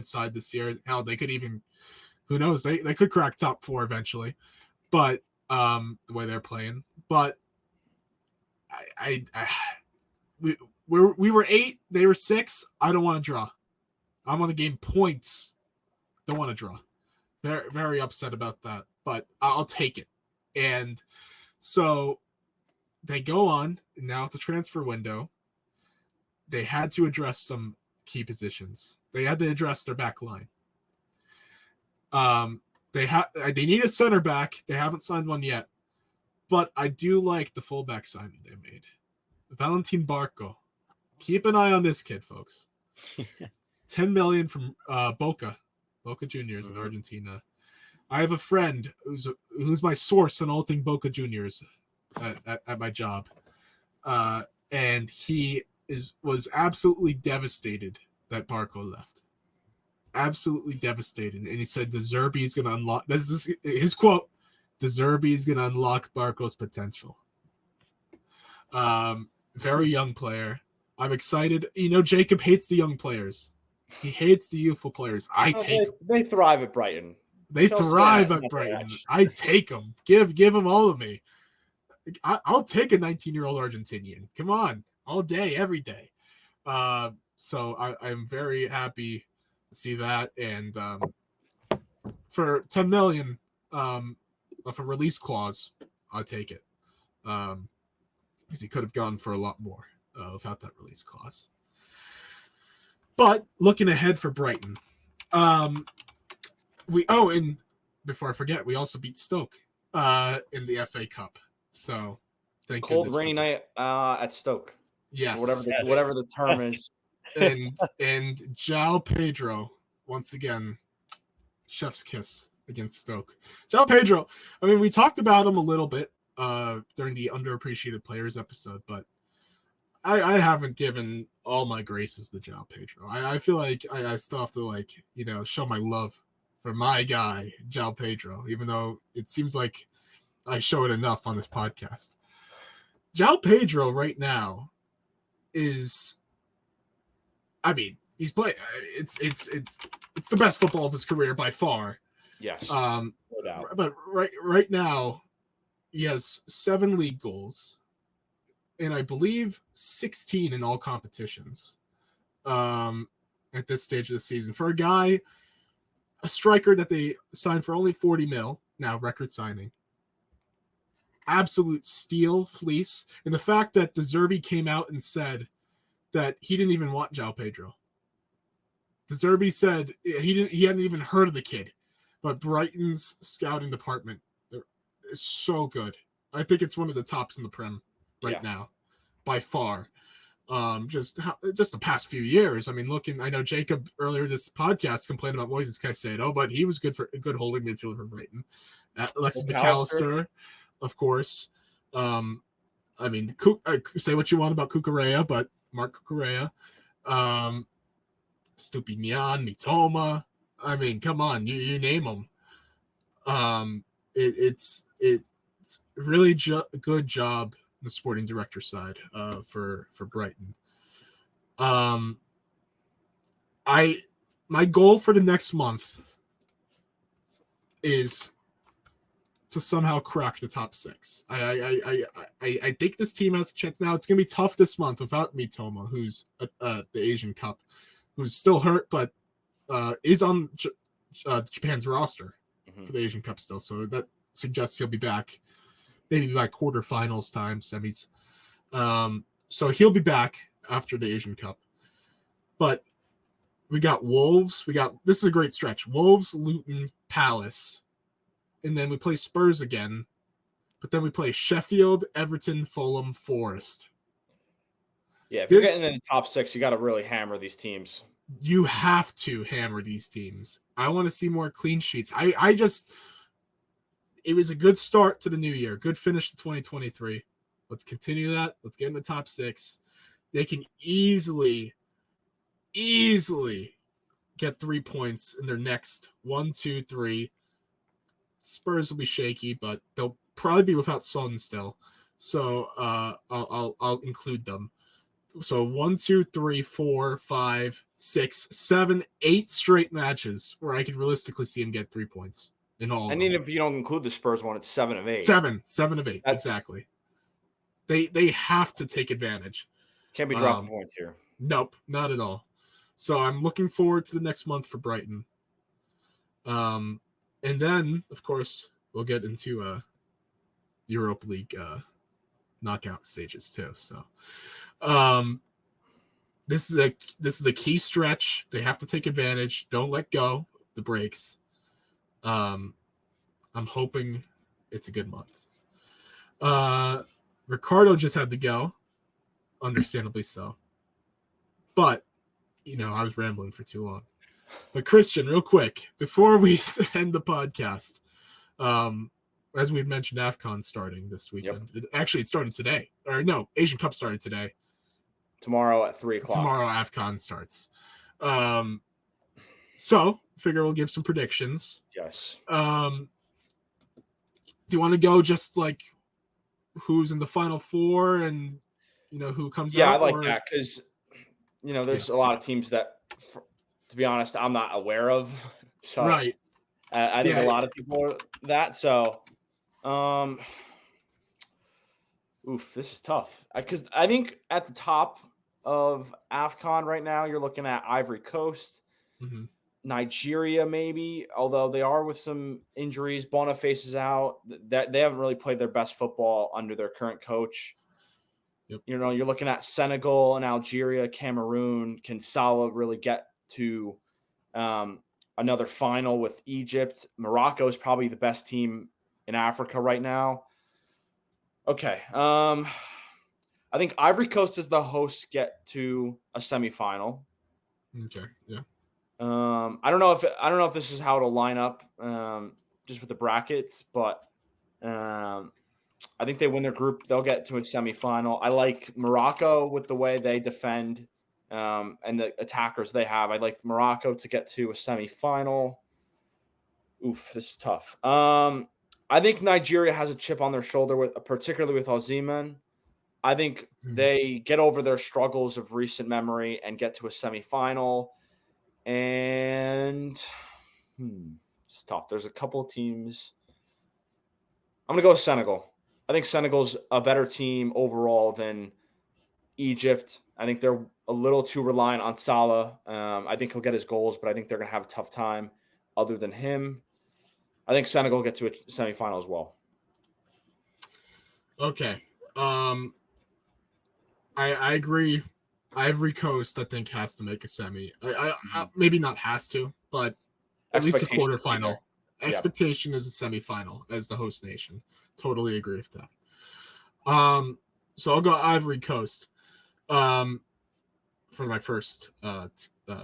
side this year. Hell, they could even, who knows, they could crack top 4 eventually. But the way they're playing, but we were 8, they were 6. I don't want to draw. I want to gain points. Don't want to draw. Very, very upset about that, but I'll take it. And so they go on now at the transfer window. They had to address some key positions. They had to address their back line. They need a center back. They haven't signed one yet, but I do like the fullback signing they made, Valentin Barco. Keep an eye on this kid, folks. 10 million from Boca Juniors in Argentina. I have a friend who's my source on all things Boca Juniors at my job, and he was absolutely devastated that Barco left. Absolutely devastated, and he said De Zerbi is going to unlock. This his quote. De Zerbi is going to unlock Barco's potential. Very young player. I'm excited. You know, Jacob hates the young players. He hates the youthful players. They thrive at Brighton. They thrive at Brighton. I take them. Give them all of me. I'll take a 19-year-old Argentinian. Come on, all day, every day. So I'm very happy to see that. And for 10 million of a release clause, I'll take it. Because he could have gone for a lot more without that release clause. But looking ahead for Brighton, and before I forget, we also beat Stoke in the FA Cup. So thank cold goodness rainy night at Stoke. Yes, whatever the term is. and João Pedro once again, chef's kiss against Stoke. João Pedro. I mean, we talked about him a little bit during the underappreciated players episode, but I haven't given all my graces to João Pedro. I feel like I still have to show my love for my guy, João Pedro, even though it seems like I show it enough on this podcast. João Pedro right now is, I mean, he's playing. It's the best football of his career by far. Yes. No doubt. But right now, he has 7 league goals, and I believe 16 in all competitions. At this stage of the season, for a striker that they signed for only 40 mil, now record signing. Absolute steal, fleece, and the fact that De Zerbi came out and said that he didn't even want João Pedro. De Zerbi said he hadn't even heard of the kid, but Brighton's scouting department is so good. I think it's one of the tops in the Prem right now, by far. Just the past few years. I mean, I know Jacob earlier this podcast complained about Moises Caicedo, but he was good holding midfielder for Brighton. Alexis McAllister, of course. I mean, say what you want about Cucurella, but Mark Cucurella, Stupinian, Mitoma. I mean, come on, you name them. It's really good job the sporting director side for Brighton. My goal for the next month is to somehow crack the top 6. I think this team has a chance. Now it's gonna be tough this month without Mitoma, who's the Asian Cup, who's still hurt, but is on Japan's roster for the Asian Cup still. So that suggests he'll be back, maybe by quarterfinals time, semis. So he'll be back after the Asian Cup. But we got Wolves. This is a great stretch. Wolves, Luton, Palace. And then we play Spurs again. But then we play Sheffield, Everton, Fulham, Forest. Yeah, if you're getting in the top 6, you got to really hammer these teams. You have to hammer these teams. I want to see more clean sheets. It was a good start to the new year. Good finish to 2023. Let's continue that. Let's get in the top 6. They can easily get 3 points in their next 1, 2, 3. Spurs will be shaky, but they'll probably be without Son still. So I'll include them. So 1, 2, 3, 4, 5, 6, 7, 8 straight matches where I could realistically see him get 3 points in all. And even if you don't include the Spurs one, it's 7 of 8. 7 of 8. Exactly. They have to take advantage. Can't be dropping points here. Nope, not at all. So I'm looking forward to the next month for Brighton. And then, of course, we'll get into Europa League knockout stages too. So this is a key stretch. They have to take advantage. Don't let go of the breaks. I'm hoping it's a good month. Ricardo just had to go, understandably so. But I was rambling for too long. But Christian, real quick, before we end the podcast, as we've mentioned, AFCON starting this weekend. Yep. It started today. Or no, Asian Cup started today. Tomorrow at 3:00. Tomorrow AFCON starts. So figure we'll give some predictions. Yes. Do you want to go just like who's in the final 4 and who comes out? Yeah, I like that because there's a lot of teams that, to be honest, I'm not aware of. So right. I think a lot of people are that. So, this is tough because I think at the top of AFCON right now, you're looking at Ivory Coast, Nigeria, maybe, although they are with some injuries. Boniface is out. That they haven't really played their best football under their current coach. Yep. You're looking at Senegal and Algeria, Cameroon. Can Salah really get to another final with Egypt? Morocco is probably the best team in Africa right now. Okay. I think Ivory Coast as the host get to a semifinal. Okay. Yeah. I don't know if this is how it'll line up just with the brackets, but I think they win their group. They'll get to a semifinal. I like Morocco with the way they defend and the attackers they have. I'd like Morocco to get to a semifinal. This is tough. I think Nigeria has a chip on their shoulder, particularly with Osimhen. I think they get over their struggles of recent memory and get to a semifinal. And it's tough. There's a couple of teams. I'm going to go with Senegal. I think Senegal's a better team overall than Egypt. I think they're a little too reliant on Salah. I think he'll get his goals, but I think they're going to have a tough time other than him. I think Senegal will get to a semifinal as well. Okay. I agree. Ivory Coast, I think, has to make a semi. I maybe not has to, but at least a quarterfinal. Expectation is a semifinal as the host nation. Totally agree with that. So I'll go Ivory Coast for my first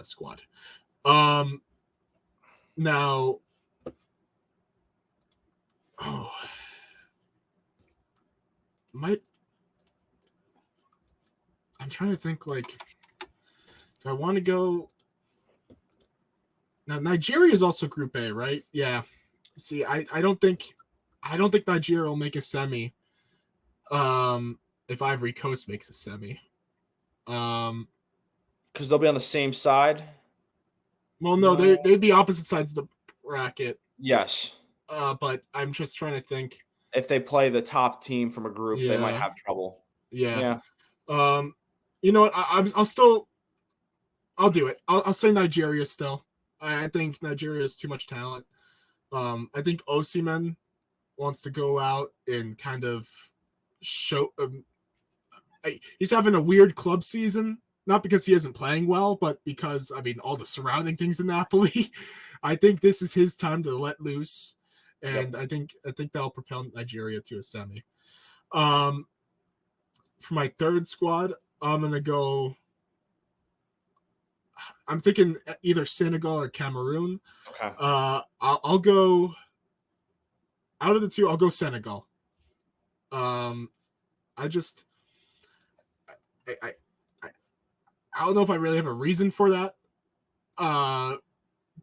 squad. Now, I'm trying to think, like, do I want to go? Now, Nigeria is also Group A, right? Yeah. See, I don't think Nigeria will make a semi. if Ivory Coast makes a semi. Because they'll be on the same side. Well, no, they'd be opposite sides of the bracket. Yes. But I'm just trying to think. If they play the top team from a group, they might Yeah. have trouble. Yeah. You know what? I'll do it. I'll say Nigeria still. I think Nigeria has too much talent. I think Osimhen wants to go out and kind of show. He's having a weird club season, not because he isn't playing well, but because all the surrounding things in Napoli. I think this is his time to let loose, and I think that'll propel Nigeria to a semi. For my third squad, I'm gonna go. I'm thinking either Senegal or Cameroon. Okay. I'll go. Out of the two, I'll go Senegal. I don't know if I really have a reason for that.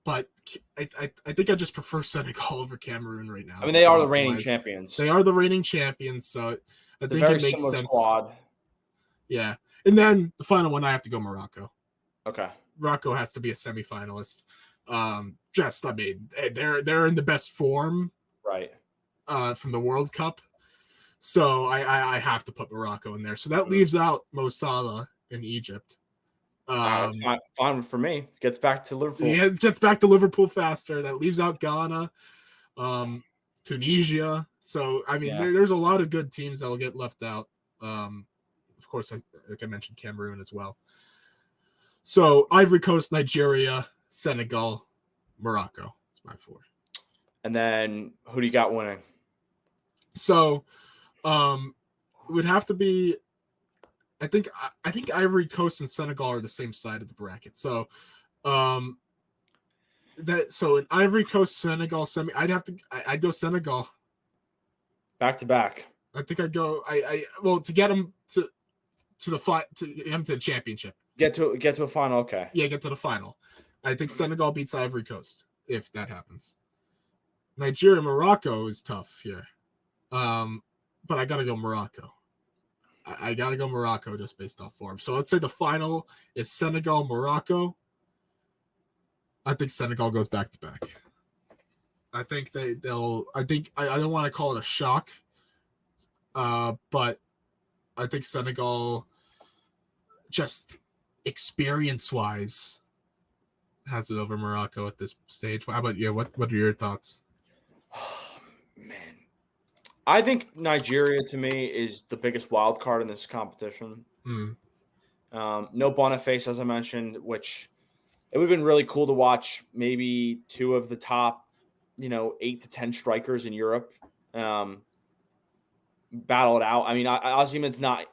But I think I just prefer Senegal over Cameroon right now. I mean, they are the reigning champions. They are the reigning champions, so I think it makes sense. Squad. Yeah, and then the final one, I have to go Morocco. Okay. Morocco has to be a semifinalist. They're in the best form, right? From the World Cup, so I have to put Morocco in there. So that leaves out Mo Salah in Egypt. It's fine for me. Gets back to Liverpool. Yeah, it gets back to Liverpool faster. That leaves out Ghana, Tunisia. So there's a lot of good teams that will get left out. Of course, like I mentioned, Cameroon as well. So Ivory Coast, Nigeria, Senegal, Morocco. That's my four. And then who do you got winning? So, it would have to be. I think Ivory Coast and Senegal are the same side of the bracket. So, in Ivory Coast, Senegal semi, I'd go Senegal. Back to back. I think I'd go. To get them to the championship. Get to a final. Okay. Yeah, get to the final. I think Senegal beats Ivory Coast if that happens. Nigeria, Morocco is tough here, but I gotta go Morocco. I gotta go Morocco just based off form. So let's say the final is Senegal, Morocco. I think Senegal goes back to back. I think they'll. I don't want to call it a shock, but I think Senegal, just experience-wise, has it over Morocco at this stage. How about you? What are your thoughts? Man, I think Nigeria to me is the biggest wild card in this competition. No Boniface, as I mentioned, which it would have been really cool to watch maybe two of the top, 8 to 10 strikers in Europe battle it out. I mean, Osimhen's not,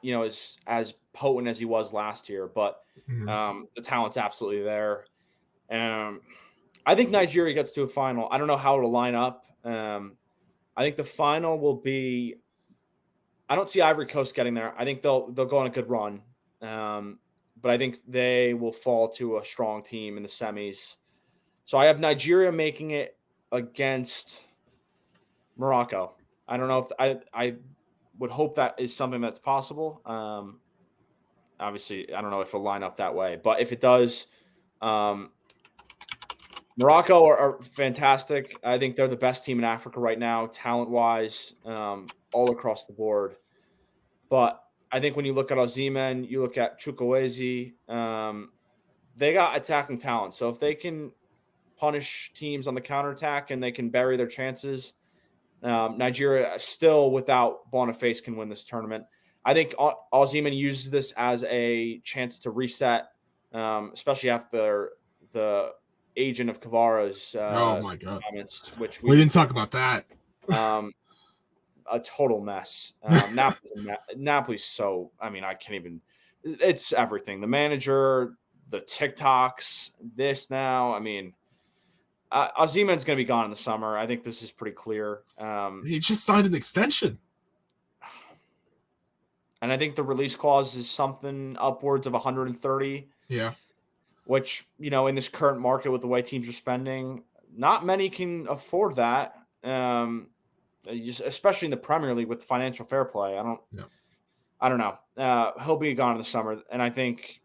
as potent as he was last year, but the talent's absolutely there. I think Nigeria gets to a final. I don't know how it'll line up. I think the final will be. I don't see Ivory Coast getting there. I think they'll go on a good run, but I think they will fall to a strong team in the semis. So I have Nigeria making it against Morocco. I don't know if I would hope that is something that's possible. Obviously, I don't know if it'll line up that way, but if it does, Morocco are fantastic. I think they're the best team in Africa right now, talent-wise, all across the board. But I think when you look at Osimhen, you look at Chukwueze, they got attacking talent. So if they can punish teams on the counterattack and they can bury their chances, Nigeria still without Boniface can win this tournament. I think Osimhen uses this as a chance to reset, especially after the agent of Kvara's oh my God comments, which we didn't talk about that. A total mess. Napoli's so. I mean, I can't even. It's everything. The manager, the TikToks, this now. I mean, Osimhen's going to be gone in the summer. I think this is pretty clear. He just signed an extension. And I think the release clause is something upwards of 130. Yeah. Which, in this current market with the way teams are spending, not many can afford that. Especially in the Premier League with financial fair play. I I don't know. He'll be gone in the summer, and I think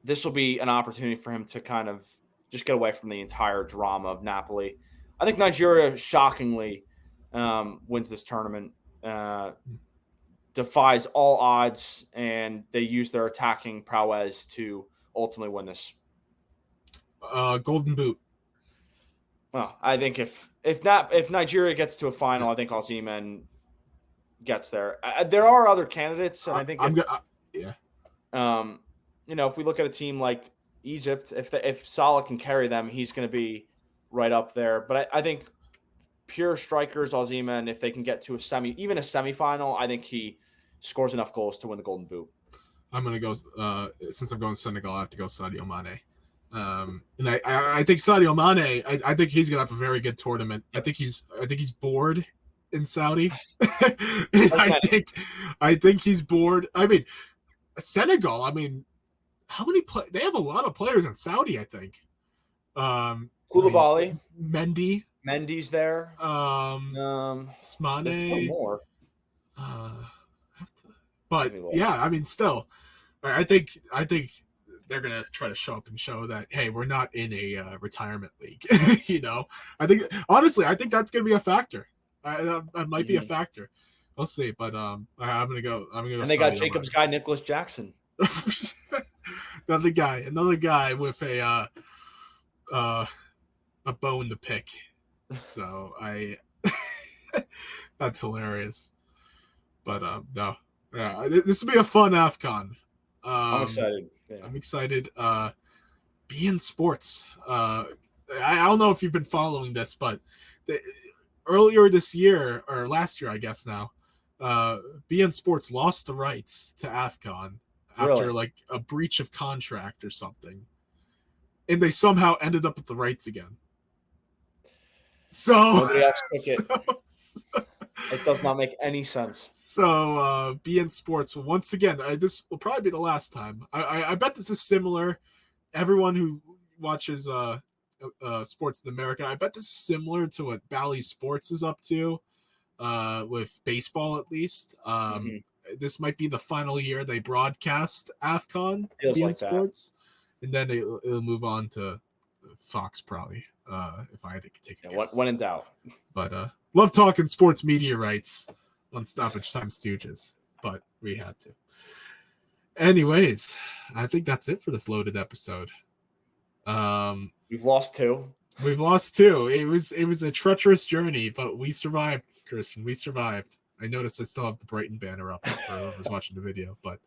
this will be an opportunity for him to kind of just get away from the entire drama of Napoli. I think Nigeria shockingly wins this tournament, defies all odds, and they use their attacking prowess to ultimately win this. Golden Boot. Well, I think if Nigeria gets to a final, I think Osimhen gets there. There are other candidates, and I think if we look at a team like Egypt, if Salah can carry them, he's going to be right up there. But I think pure strikers, Osimhen, if they can get to even a semifinal, I think he scores enough goals to win the Golden Boot. I'm going to go, since I'm going Senegal, I have to go Sadio Mane. And I think Sadio Mane, I think he's going to have a very good tournament. I think he's bored in Saudi. I think he's bored. I mean, Senegal, how many they have a lot of players in Saudi, I think. Koulibaly, Mendy's there. Smane. More. But yeah, still, I think they're gonna try to show up and show that, hey, we're not in a retirement league. I think that's gonna be a factor. That might be a factor. We'll see, but I'm gonna go. And they got Jacob's guy, Nicholas Jackson. another guy with a bone to pick. So that's hilarious. But no, this will be a fun AFCON. I'm excited. Yeah. I'm excited. Bein Sports. I don't know if you've been following this, but earlier this year, or last year, I guess now, Bein Sports lost the rights to AFCON after like a breach of contract or something, and they somehow ended up with the rights again. So it does not make any sense. So Bein Sports, once again, this will probably be the last time. I bet this is similar. Everyone who watches sports in America, I bet this is similar to what Bally Sports is up to with baseball, at least. This might be the final year they broadcast AFCON, Bein Sports, and then it'll move on to Fox probably. If I had to take a guess. When in doubt. But love talking sports media rights on Stoppage Time Stooges, but we had to. Anyways, I think that's it for this loaded episode. We've lost two. It was a treacherous journey, but we survived, Christian. We survived. I noticed I still have the Brighton banner up for whoever's watching the video, but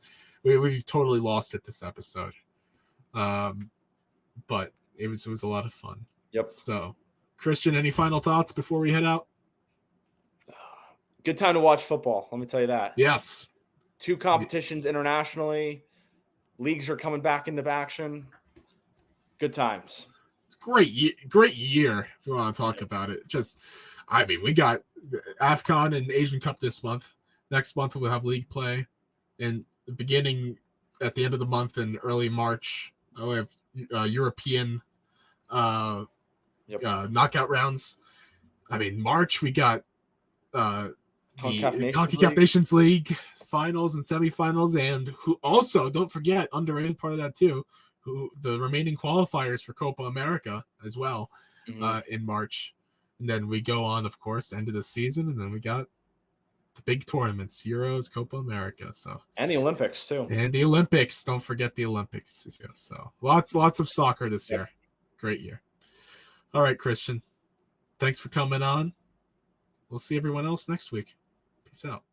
we've totally lost it this episode. But it was a lot of fun. Yep. So, Christian, any final thoughts before we head out? Good time to watch football. Let me tell you that. Yes. 2 competitions internationally. Leagues are coming back into action. Good times. It's great year if you want to talk about it. We got AFCON and Asian Cup this month. Next month we'll have league play. And at the end of the month in early March, we have European knockout rounds. March we got the CONCACAF Nations League finals and semifinals, and who also, don't forget, underrated part of that too, the remaining qualifiers for Copa America as well in March. And then we go on, of course, end of the season, and then we got the big tournaments, Euros, Copa America. And the Olympics too. And the Olympics. Don't forget the Olympics. So lots of soccer this year. Great year. All right, Christian. Thanks for coming on. We'll see everyone else next week. Peace out.